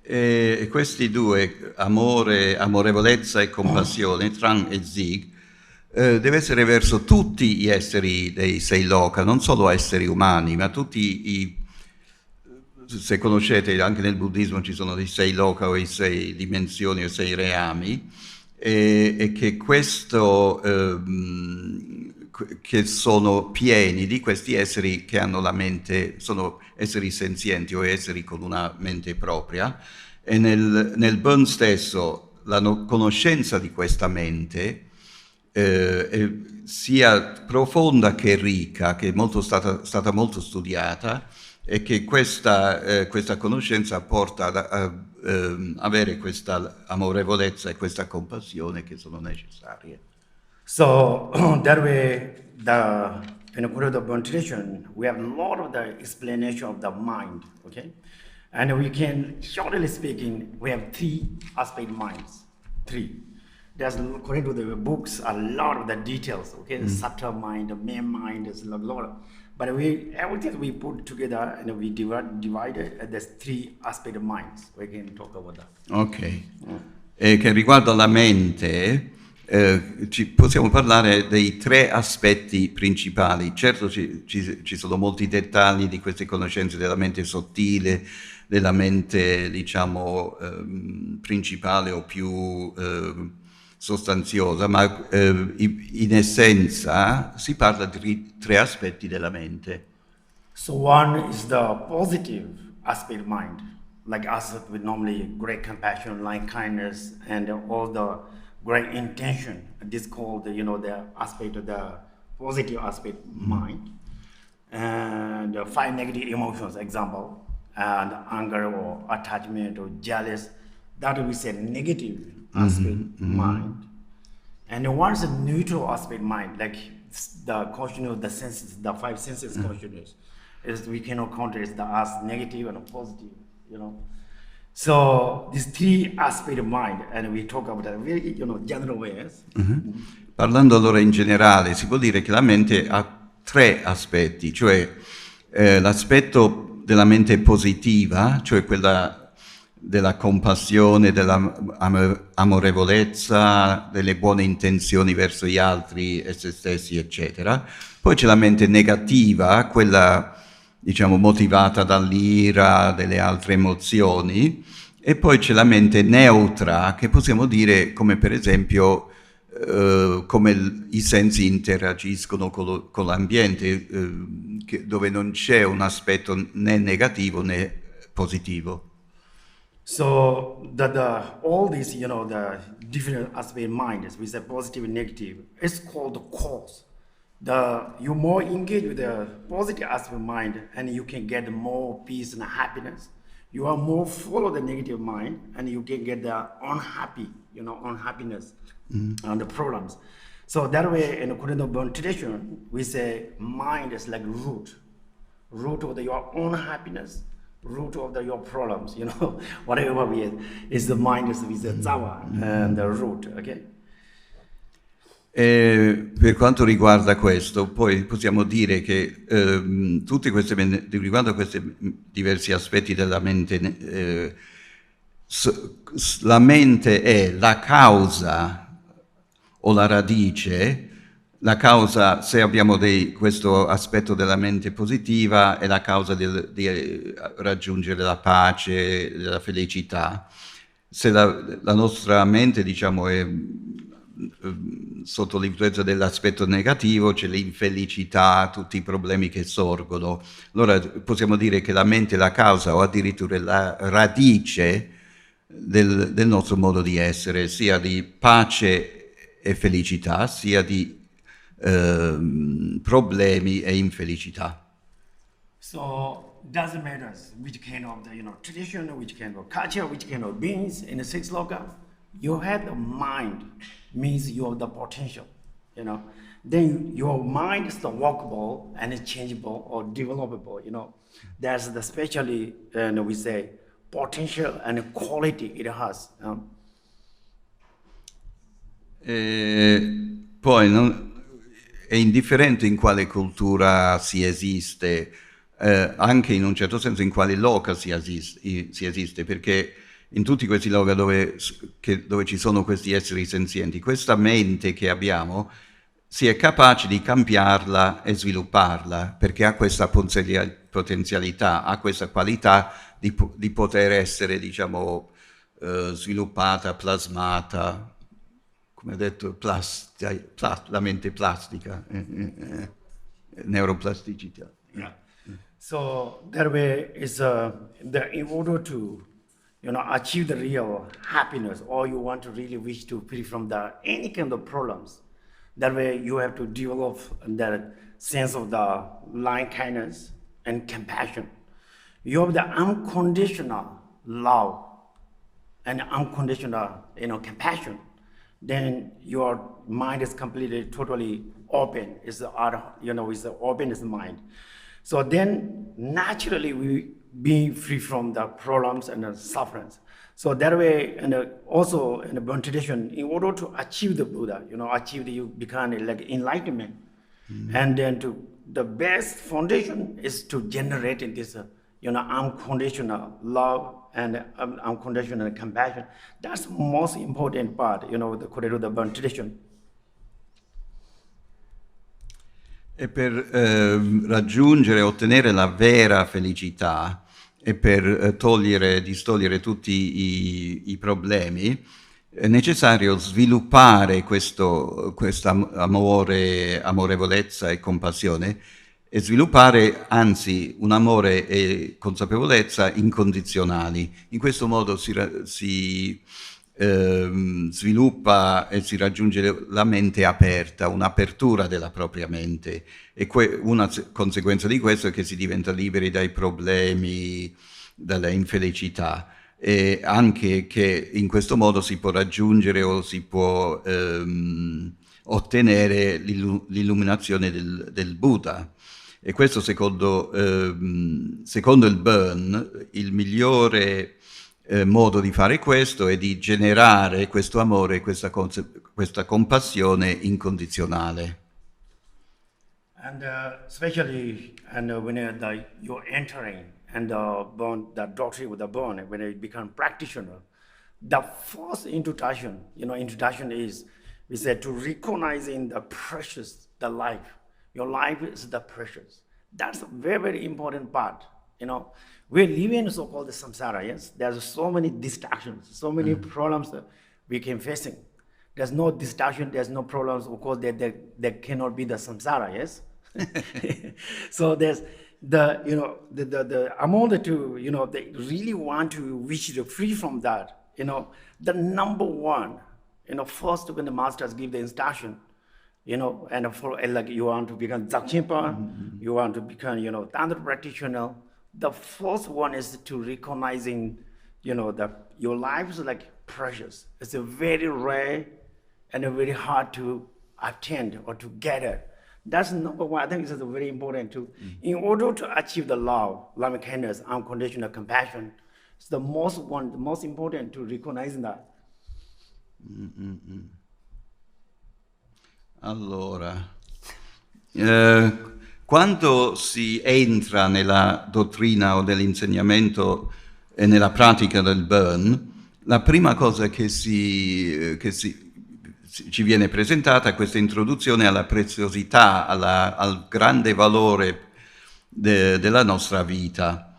E questi due, amore, amorevolezza e compassione, Trang e Zig, deve essere verso tutti gli esseri dei 6 loka, non solo esseri umani, ma tutti se conoscete, anche nel buddismo ci sono i 6 loka o i 6 dimensioni o 6 reami, e che che sono pieni di questi esseri che hanno la mente, sono esseri senzienti o esseri con una mente propria, e nel Bön stesso la conoscenza di questa mente sia profonda che ricca, che è stata molto studiata, e che questa conoscenza porta ad avere questa amorevolezza e questa compassione che sono necessarie. So that way, in according to the Bön tradition, we have a lot of the explanation of the mind, okay? And we can, shortly speaking, we have 3 aspect minds, 3. There's, according to the books, a lot of the details, okay? The subtle mind, the main mind, is a lot of, but everything we put together and we divide it, and there's 3 aspect of minds. We can talk about that. Ok. E che riguardo alla mente, possiamo parlare dei 3 aspetti principali. Certo ci sono molti dettagli di queste conoscenze della mente sottile, della mente, diciamo, principale o più sostanziosa, ma in essenza si parla di 3 aspetti della mente. So one is the positive aspect of mind, like us with normally great compassion, like kindness, and all the great intention. This is called, the aspect of the positive aspect mind. And 5 negative emotions, example, and anger or attachment or jealous, that we say negative aspect mind. And once a neutral aspect mind, like the question of the senses, the 5 senses questionnaires, is we cannot counter it as negative and positive, So these 3 aspects of mind, and we talk about that very, general ways. Parlando allora in generale, si può dire che la mente ha 3 aspetti, cioè l'aspetto della mente positiva, cioè quella della compassione, dell'amorevolezza, delle buone intenzioni verso gli altri e se stessi, eccetera. Poi c'è la mente negativa, quella, diciamo, motivata dall'ira, delle altre emozioni, e poi c'è la mente neutra, che possiamo dire come per esempio come i sensi interagiscono con l'ambiente, dove non c'è un aspetto né negativo né positivo. So all these, the different aspect of mind, as we say positive and negative, it's called the cause. You more engage with the positive aspect of mind, and you can get more peace and happiness. You are more follow the negative mind, and you can get the unhappiness and the problems. So that way, in the Khenpo Bön tradition, we say mind is like root of your own happiness, root of your problems. Whatever we is the mind is the zawa and the root. Okay. Per quanto riguarda questo, poi possiamo dire che riguardo a questi diversi aspetti della mente, la mente è la causa o la radice. La causa, se abbiamo questo aspetto della mente positiva, è la causa di raggiungere la pace, la felicità. Se la nostra mente, diciamo, è sotto l'influenza dell'aspetto negativo, c'è l'infelicità, tutti i problemi che sorgono. Allora possiamo dire che la mente è la causa o addirittura la radice del nostro modo di essere, sia di pace e felicità, sia di problemi e infelicità. So doesn't matter which kind of tradition, which kind of culture, which kind of beings in the 6 loka. You have the mind, means you have the potential, Then your mind is the workable and changeable or developable, That's the especially, we say, potential and quality it has. Poi è indifferente in quale cultura si esiste, anche in un certo senso in quale loka si esiste, perché in tutti questi loka dove ci sono questi esseri senzienti, questa mente che abbiamo si è capace di cambiarla e svilupparla, perché ha questa potenzialità, ha questa qualità di poter essere, diciamo, sviluppata, plasmata, come ha detto, la mente plastica, neuroplasticità. Yeah. So that way is in order to achieve the real happiness, or you want to really wish to free from any kind of problems, that way you have to develop that sense of the loving kindness and compassion. You have the unconditional love and unconditional compassion. Then your mind is completely, totally open. It's the open is the mind. So then naturally we be free from the problems and the sufferings. So that way, and also in the Bön tradition, in order to achieve the Buddha, you become like enlightenment. And then the best foundation is to generate this, unconditional love and unconditional compassion. That's the most important part, the Bön tradition. E per raggiungere e ottenere la vera felicità e per distogliere tutti i problemi, è necessario sviluppare questa amorevolezza e compassione, e sviluppare anzi un amore e consapevolezza incondizionali. In questo modo si sviluppa e si raggiunge la mente aperta, un'apertura della propria mente, e una conseguenza di questo è che si diventa liberi dai problemi, dalla infelicità, e anche che in questo modo si può raggiungere o si può ottenere l'illuminazione del Buddha. E questo secondo il Bön, il migliore modo di fare questo è di generare questo amore e questa compassione incondizionale. And especially when you're entering and the doctrine with the Bön, when you become practitioner, the first introduction is, we said, to recognizing the precious, the life. Your life is the precious. That's a very, very important part. We live in so-called the samsara, yes? There's so many distractions, so many problems that we can facing. There's no distraction, there's no problems, of course, there cannot be the samsara, yes? So there's the amount to, they really want to wish to free from that, the number one, first when the masters give the instruction, and for like you want to become Jinpa, you want to become, Tantra practitioner, the first one is to recognizing, that your life is like precious. It's a very rare and a very hard to attain or to gather. That's number one. I think this is very important too. In order to achieve the love, loving kindness, unconditional compassion, it's the most important to recognize that. Allora, quando si entra nella dottrina o nell'insegnamento e nella pratica del Bön, la prima cosa che ci viene presentata è questa introduzione alla preziosità, al grande valore della nostra vita,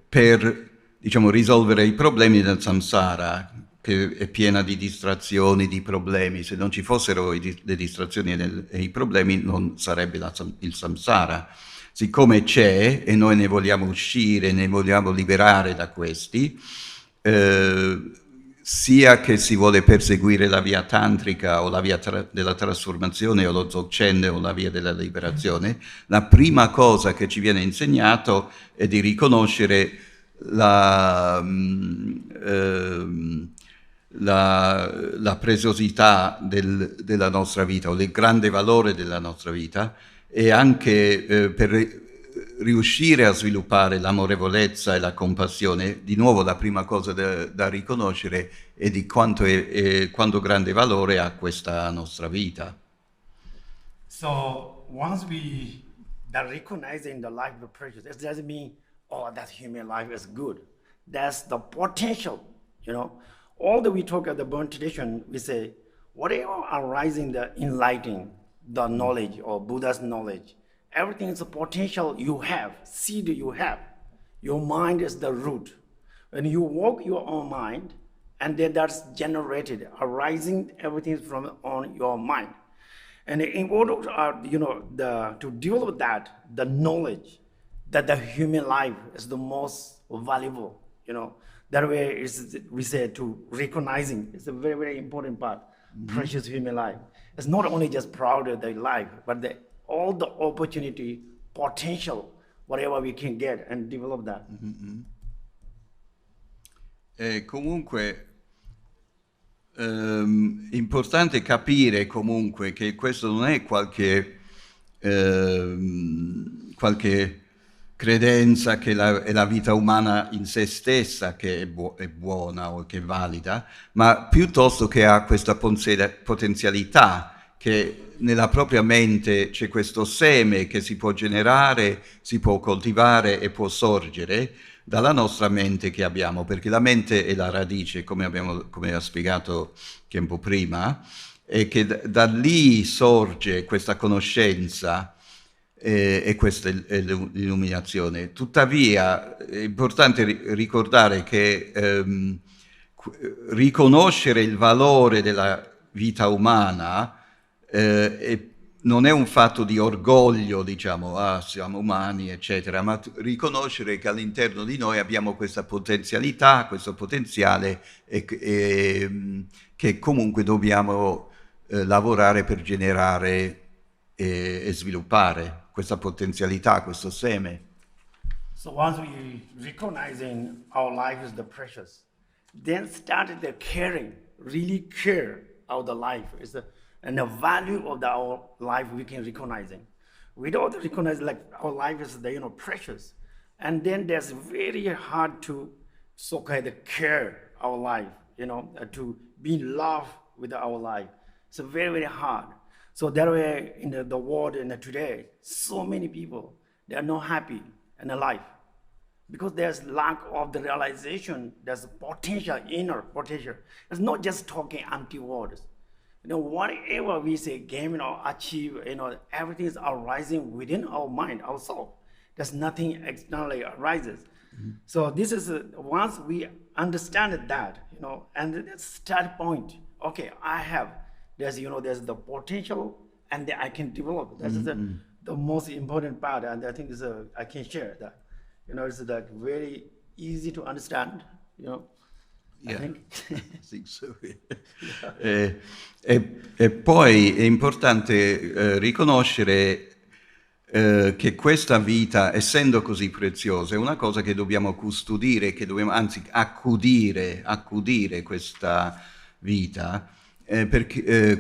per, risolvere i problemi del samsara, che è piena di distrazioni, di problemi. Se non ci fossero le distrazioni e i problemi, non sarebbe il samsara. Siccome c'è e noi ne vogliamo uscire, ne vogliamo liberare da questi, sia che si vuole perseguire la via tantrica o la via della trasformazione o lo dzogchen o la via della liberazione, la prima cosa che ci viene insegnato è di riconoscere la preziosità della nostra vita, o il grande valore della nostra vita, e anche per riuscire a sviluppare l'amorevolezza e la compassione. Di nuovo la prima cosa da riconoscere è di quanto grande valore ha questa nostra vita. So once that recognizing the life of precious, it doesn't mean, that human life is good. That's the potential, All that we talk about the Bön tradition, we say, whatever arising the enlightening, the knowledge or Buddha's knowledge, everything is a potential you have, seed you have. Your mind is the root. When you work your own mind, and then that's generated, arising everything from on your mind. And in order to develop that, the knowledge that the human life is the most valuable, That way, we say to recognizing, it's a very, very important part, precious human life. It's not only just proud of the life, but all the opportunity, potential, whatever we can get and develop that. Comunque, importante capire comunque che questo non è qualche credenza che è la vita umana in se stessa che è buona o che è valida, ma piuttosto che ha questa potenzialità, che nella propria mente c'è questo seme che si può generare, si può coltivare e può sorgere dalla nostra mente che abbiamo, perché la mente è la radice, come ha spiegato Khenpo prima, e che da lì sorge questa conoscenza e questa è l'illuminazione. Tuttavia è importante ricordare che riconoscere il valore della vita umana non è un fatto di orgoglio, diciamo, siamo umani, eccetera, ma riconoscere che all'interno di noi abbiamo questa potenzialità, questo potenziale che comunque dobbiamo lavorare per generare e sviluppare questa potenzialità, questo seme. So once we recognizing our life is the precious, then started the caring, really care of the life is and the value of our life we can recognizing. We don't recognize like our life is the precious, and then there's very hard to care our life, to be in love with our life. It's very, very hard. So that way in the world today, so many people, they are not happy in their life because there's lack of the realization, there's potential, inner potential. It's not just talking empty words. Whatever we say, game, achieve, everything is arising within our mind, our soul. There's nothing externally arises. Mm-hmm. So this is, once we understand that, and that's start point. Okay, there's the potential, and then I can develop. That's the most important part, and I think I can share that. It's like very easy to understand. Yeah, I think so. E poi è importante riconoscere che questa vita, essendo così preziosa, è una cosa che dobbiamo custodire, che dobbiamo anzi accudire questa vita, perché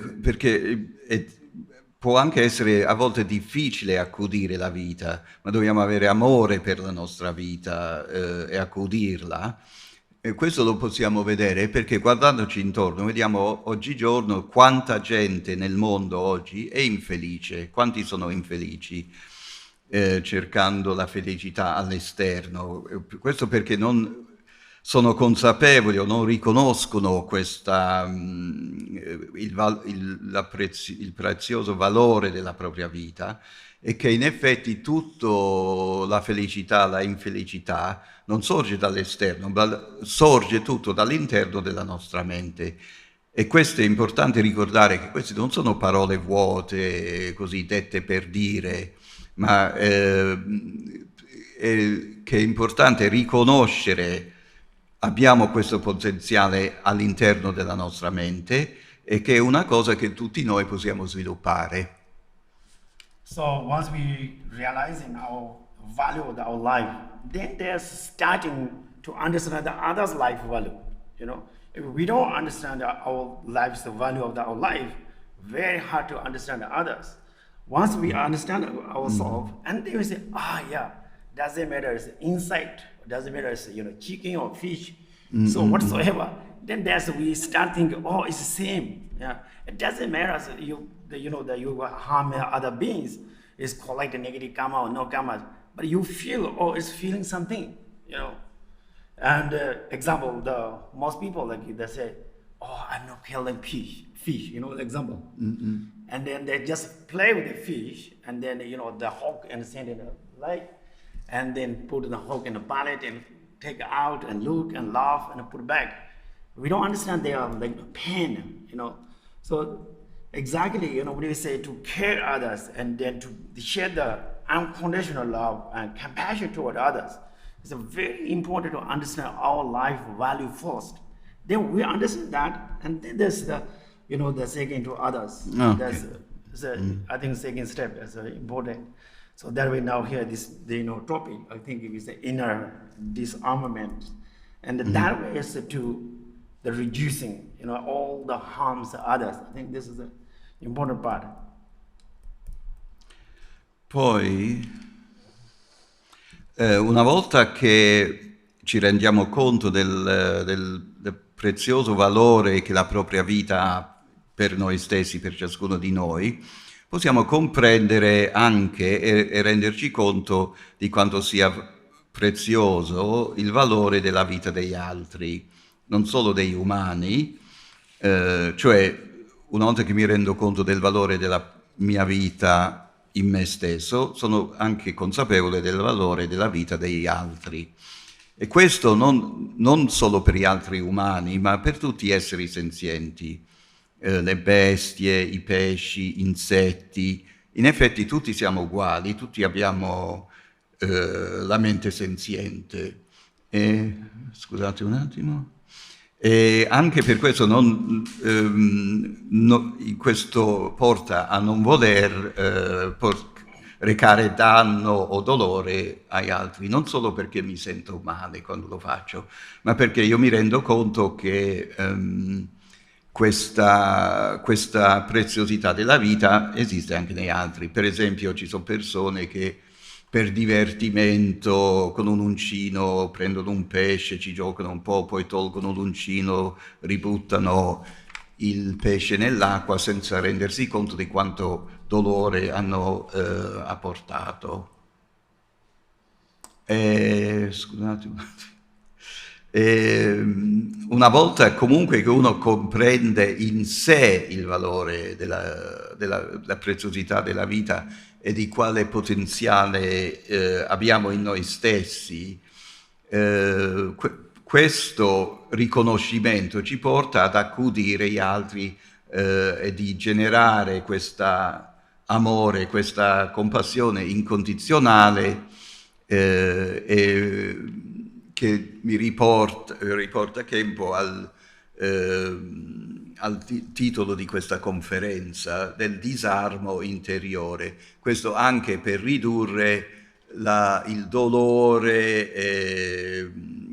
può anche essere a volte difficile accudire la vita, ma dobbiamo avere amore per la nostra vita e accudirla. E questo lo possiamo vedere perché guardandoci intorno vediamo oggigiorno quanta gente nel mondo oggi è infelice, quanti sono infelici cercando la felicità all'esterno. Questo perché non sono consapevoli o non riconoscono il prezioso valore della propria vita e che in effetti tutta la felicità, la infelicità non sorge dall'esterno, ma sorge tutto dall'interno della nostra mente. E questo è importante ricordare che queste non sono parole vuote, così dette per dire, ma che è importante riconoscere abbiamo questo potenziale all'interno della nostra mente e che è una cosa che tutti noi possiamo sviluppare. So once we realize in our value of our life, then they're starting to understand the other's life value. If we don't understand our life's the value of our life, very hard to understand others. Once we understand ourselves, and then we say, yeah, doesn't matter it's insect, doesn't matter it's chicken or fish, so whatsoever. Then we start thinking, it's the same. Yeah, it doesn't matter you harm other beings. It's collect the negative karma or no karma, but you feel it's feeling something. And example, most people they say, I'm not killing fish. Example. And then they just play with the fish, and then the hook and send in the lake, and then put the hook in the pallet and take it out and look and laugh and put it back. We don't understand they are like pain, So exactly, when we say to care others and then to share the unconditional love and compassion toward others, it's very important to understand our life value first. Then we understand that, and then there's the second to others. Okay. That's I think second step is important. So that way now here this topic I think it is the inner disarmament, and that way is to the reducing all the harms to others. I think this is the important part. Poi una volta che ci rendiamo conto del prezioso valore che la propria vita ha per noi stessi, per ciascuno di noi, possiamo comprendere anche e renderci conto di quanto sia prezioso il valore della vita degli altri, non solo degli umani, cioè una volta che mi rendo conto del valore della mia vita in me stesso, sono anche consapevole del valore della vita degli altri. E questo non solo per gli altri umani, ma per tutti gli esseri senzienti, le bestie, i pesci, insetti. In effetti tutti siamo uguali, tutti abbiamo la mente senziente. Scusate un attimo. E anche per questo questo porta a non voler recare danno o dolore agli altri, non solo perché mi sento male quando lo faccio, ma perché io mi rendo conto che questa preziosità della vita esiste anche negli altri. Per esempio ci sono persone che per divertimento con un uncino prendono un pesce, ci giocano un po', poi tolgono l'uncino, ributtano il pesce nell'acqua senza rendersi conto di quanto dolore hanno apportato. Scusate un attimo. Una volta comunque che uno comprende in sé il valore della preziosità della vita e di quale potenziale abbiamo in noi stessi, questo riconoscimento ci porta ad accudire gli altri e di generare questo amore, questa compassione incondizionale che mi riporta Khenpo al titolo di questa conferenza, del disarmo interiore. Questo anche per ridurre il dolore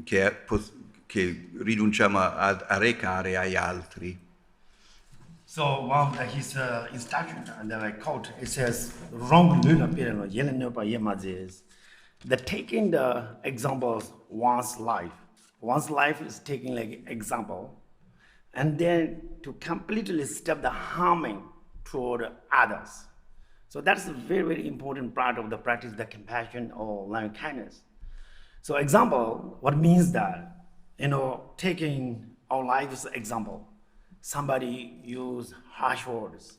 che rinunciamo a recare agli altri. So one of his instructions, and I quote, it says, "Wrong is the taking the example of one's life. One's life is taking like example, and then to completely stop the harming toward others. So that's a very, very important part of the practice, the compassion or loving kindness. So example, what means that, taking our life as example, somebody use harsh words,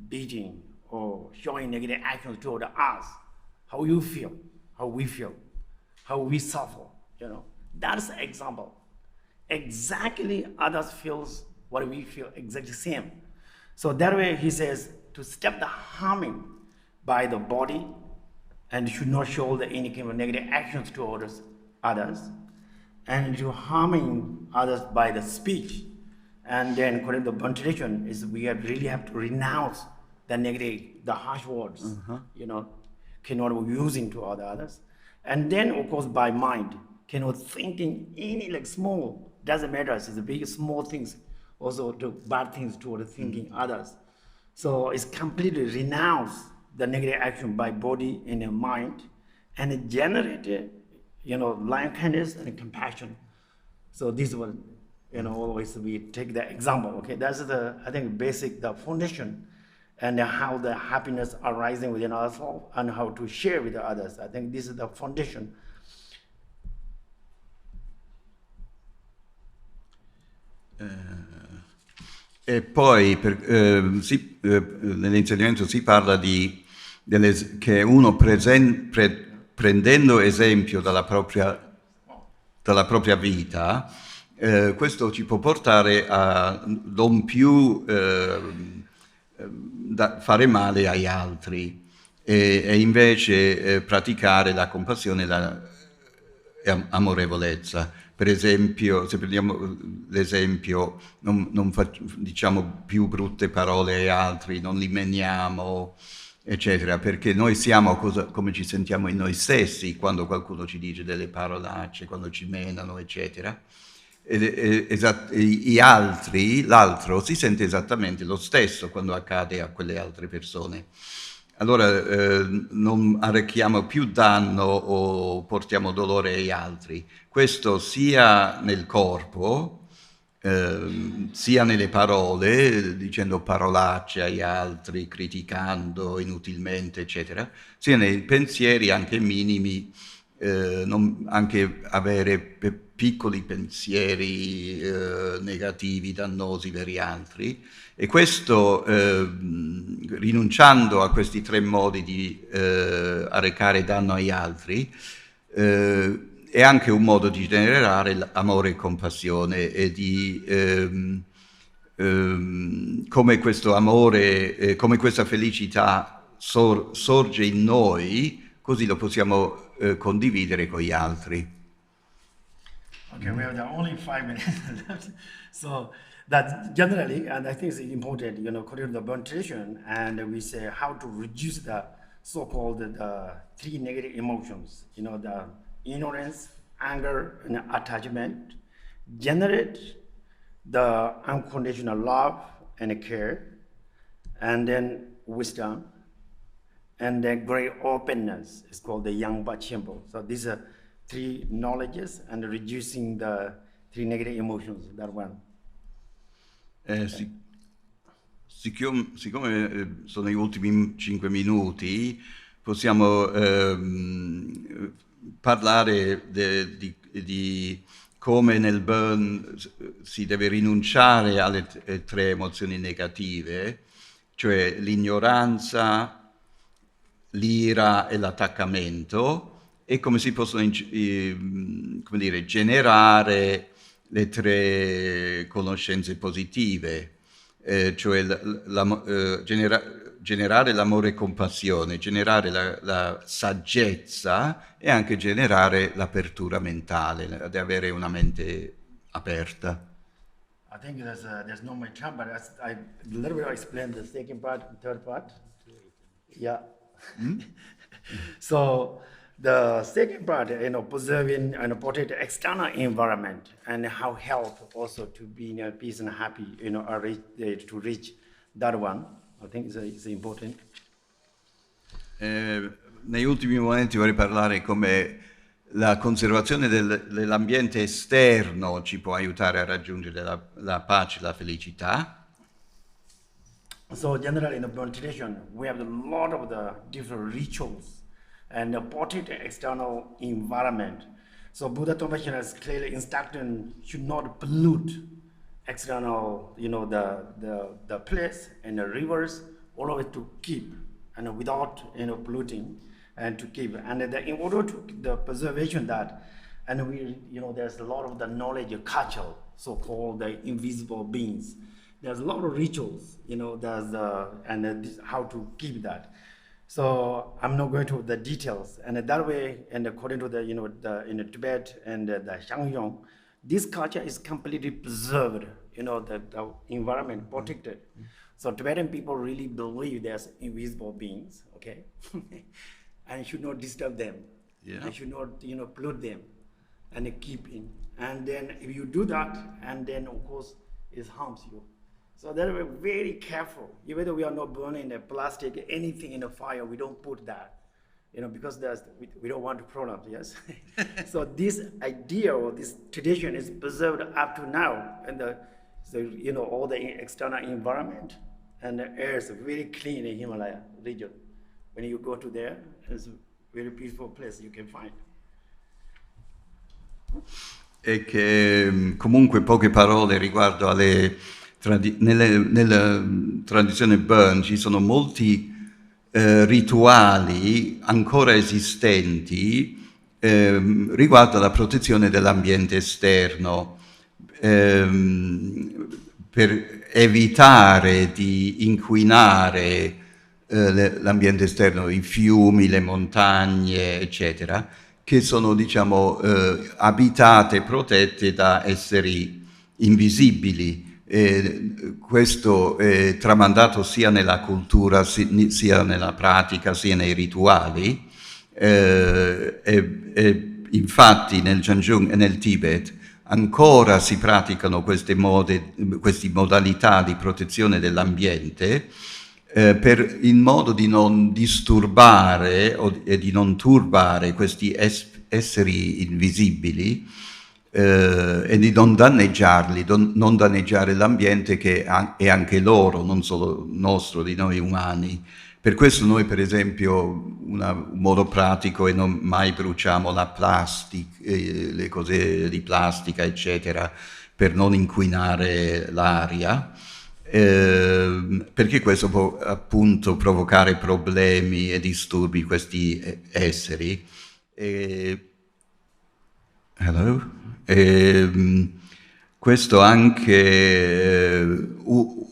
beating, or showing negative actions toward us, how you feel, how we feel, how we suffer, That's the example. Exactly others feels what we feel, exactly same. So that way he says, to stop the harming by the body, and should not show any kind of negative actions towards others, and to harming others by the speech. And then according to the Bön tradition is we really have to renounce the negative, the harsh words, cannot be using to others. And then of course by mind, cannot thinking any like small, doesn't matter, it's the big small things, also the bad things toward thinking others. So it's completely renounce the negative action by body and mind, and it generated, loving kindness and compassion. So this was, always we take the example, okay? That's the, I think, basic, the foundation, and how the happiness arising within ourselves and how to share with others. I think this is the foundation. E poi nell'insegnamento si parla che uno prendendo esempio dalla propria vita, questo ci può portare a non più fare male agli altri e invece praticare la compassione e l'amorevolezza. Per esempio, se prendiamo l'esempio, non diciamo più brutte parole agli altri, non li meniamo, eccetera, perché noi siamo come ci sentiamo in noi stessi quando qualcuno ci dice delle parolacce, quando ci menano, eccetera. L'altro si sente esattamente lo stesso quando accade a quelle altre persone. Allora non arrechiamo più danno o portiamo dolore agli altri. Questo sia nel corpo, sia nelle parole, dicendo parolacce agli altri, criticando inutilmente, eccetera, sia nei pensieri anche minimi, anche avere piccoli pensieri negativi, dannosi per gli altri, e questo, rinunciando a questi 3 modi di arrecare danno agli altri, è anche un modo di generare amore e compassione, e di come questo amore, come questa felicità sorge in noi, così lo possiamo condividere con gli altri. Okay, we have only 5 minutes left. So that generally, and I think it's important, according to the Bön tradition, and we say how to reduce the so-called the 3 negative emotions, the ignorance, anger, and attachment, generate the unconditional love and care, and then wisdom, and then great openness. It's called the Yungdrung Bön. So these are 3 knowledges and reducing the 3 negative emotions, that one. Siccome sono gli ultimi 5 minuti, possiamo parlare di come nel Bön si deve rinunciare alle 3 emozioni negative, cioè l'ignoranza, l'ira e l'attaccamento, e come si possono generare le 3 conoscenze positive, cioè generare l'amore e compassione, generare la saggezza e anche generare l'apertura mentale, di avere una mente aperta. I think there's no much time, but I a little bit explain the second part, third part. Yeah. So the second part, preserving and protect the external environment, and how help also to be in peace and happy, to reach that one. I think it's important. Negli ultimi momenti vorrei parlare come la conservazione dell'ambiente esterno ci può aiutare a raggiungere la pace, la felicità. So generally in the Bön tradition, we have a lot of the different rituals and protect the external environment. So Buddha Tongpa has clearly instructed should not pollute external, the place and the rivers, all of it to keep, and without polluting, and to keep. And in order to the preservation that, and there's a lot of the knowledge culture, so-called the invisible beings. There's a lot of rituals, how to keep that. So I'm not going to the details, and that way, and according to the in Tibet and the Shangyong, this culture is completely preserved. The environment protected. So Tibetan people really believe there's invisible beings, okay, and should not disturb them. Yeah. And should not pollute them, and keep in. And then if you do that, and then of course it harms you. So that we're very careful. Even though we are not burning the plastic, anything in the fire, we don't put that, because we don't want problems, yes? So this idea or this tradition is preserved up to now, and all the external environment and the air is very clean in Himalaya region. When you go to there, it's a very peaceful place you can find. E che comunque poche parole riguardo alle nella tradizione Bön ci sono molti rituali ancora esistenti riguardo alla protezione dell'ambiente esterno, per evitare di inquinare l'ambiente esterno, i fiumi, le montagne, eccetera, che sono, abitate e protette da esseri invisibili. Questo è tramandato sia nella cultura, sia nella pratica, sia nei rituali. Infatti nel Zhanzhong e nel Tibet ancora si praticano queste modalità di protezione dell'ambiente in modo di non disturbare e di non turbare questi esseri invisibili e di non danneggiarli, non danneggiare l'ambiente che è anche loro, non solo nostro, di noi umani, Per questo noi, per esempio, un modo pratico è non mai bruciamo la plastica, le cose di plastica, eccetera, per non inquinare l'aria, perché questo può appunto provocare problemi e disturbi questi esseri. Hello? Questo anche,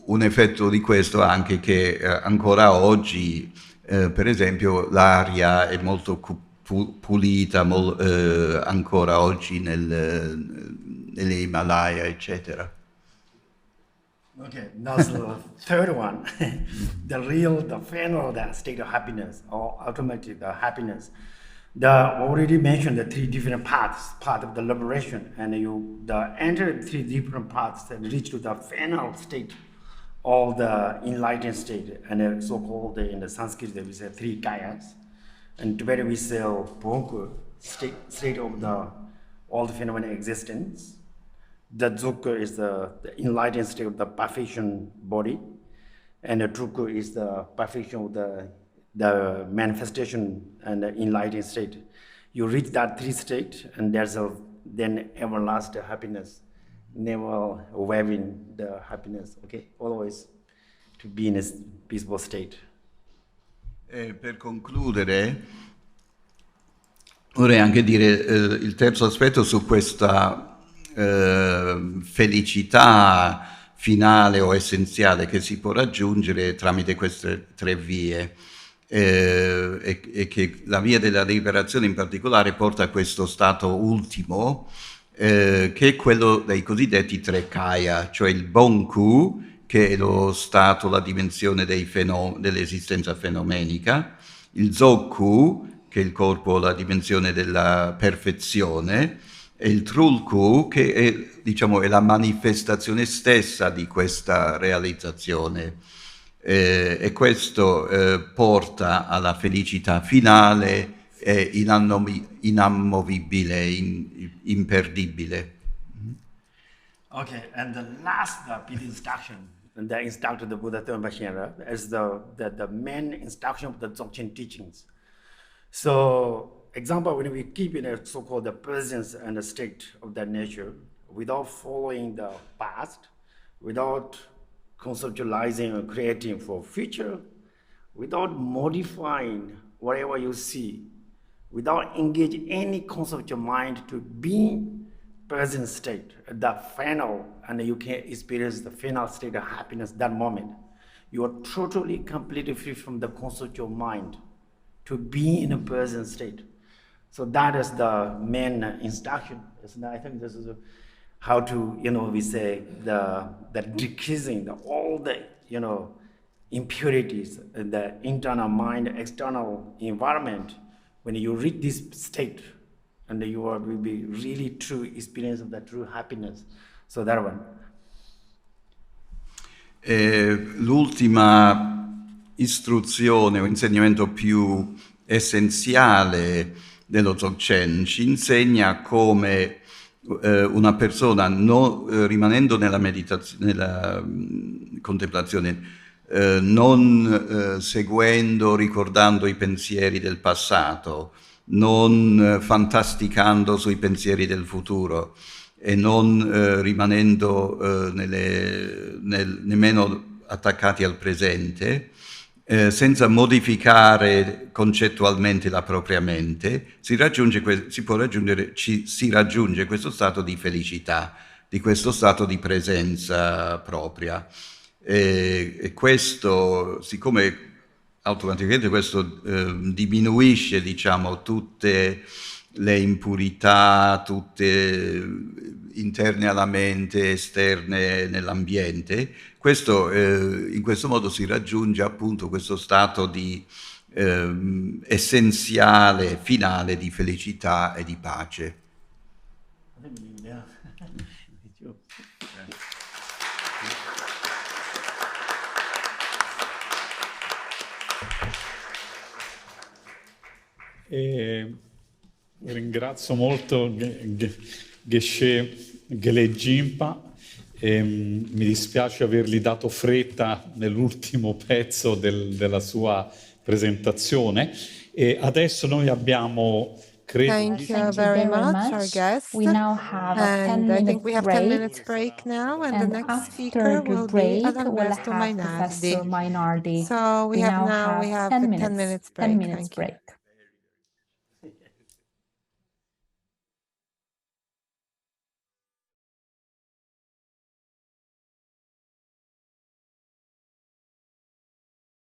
un effetto di questo anche che ancora oggi, per esempio, l'aria è molto pulita ancora oggi nelle Himalaya, eccetera. Okay, now the third one, the final, the state of happiness or ultimately the happiness. Already mentioned the three different paths, part of the liberation, and the enter three different paths that reach to the final state of the enlightened state, and so-called in the Sanskrit we say three kayas, and together we say Bhonku, state of all the phenomena existence. The Dzogchen is the enlightened state of the perfection body, and the Drukku is the perfection of the manifestation and the enlightened state. You reach that three state, and there's then everlasting happiness, never waiving the happiness, okay? Always to be in a peaceful state. Per concludere, vorrei anche dire il terzo aspetto su questa felicità finale o essenziale che si può raggiungere tramite queste tre vie e che la via della liberazione in particolare porta a questo stato ultimo che è quello dei cosiddetti tre kaya, cioè il Bonku, che è lo stato, la dimensione dell'esistenza fenomenica, il Zokku, che è il corpo, la dimensione della perfezione, e il Trulku, che è, diciamo, è la manifestazione stessa di questa realizzazione. E questo porta alla felicità finale e inamovibile, imperdibile. Okay, and the last bit instruction, and the instruction of the Buddha Dhamma is the main instruction of the Dzogchen teachings. So, example, when we keep in a so-called the presence and the state of that nature, without following the past, without conceptualizing or creating for future, without modifying whatever you see, without engaging any conceptual mind to be present state, the final, and you can experience the final state of happiness that moment. You are totally, completely free from the conceptual mind to be in a present state. So that is the main instruction. I think this is how to, we say the decreasing all the, impurities, the internal mind, external environment. When you reach this state, and you will be really true experience of the true happiness. So that one. L'ultima istruzione o insegnamento più essenziale dello Dzogchen ci insegna come una persona, rimanendo nella meditazione, nella contemplazione, non seguendo, ricordando i pensieri del passato, non fantasticando sui pensieri del futuro e non rimanendo nemmeno attaccati al presente, senza modificare concettualmente la propria mente, si raggiunge questo stato di felicità, di questo stato di presenza propria. E questo, siccome automaticamente questo diminuisce, diciamo, tutte le impurità, tutte interne alla mente, esterne nell'ambiente, in questo modo si raggiunge appunto questo stato di essenziale, finale di felicità e di pace. Ringrazio molto Geshe Gelek Jinpa Mi dispiace avergli dato fretta nell'ultimo pezzo della sua presentazione. E adesso noi abbiamo, credo, Thank you very much, our guest. We now have a And I think we have 10 break. minutes break now, and the next After speaker the will break, be we'll Professor have Professor Mainardi. Mainardi. So we have 10 minutes break. 10 minutes Thank you. break.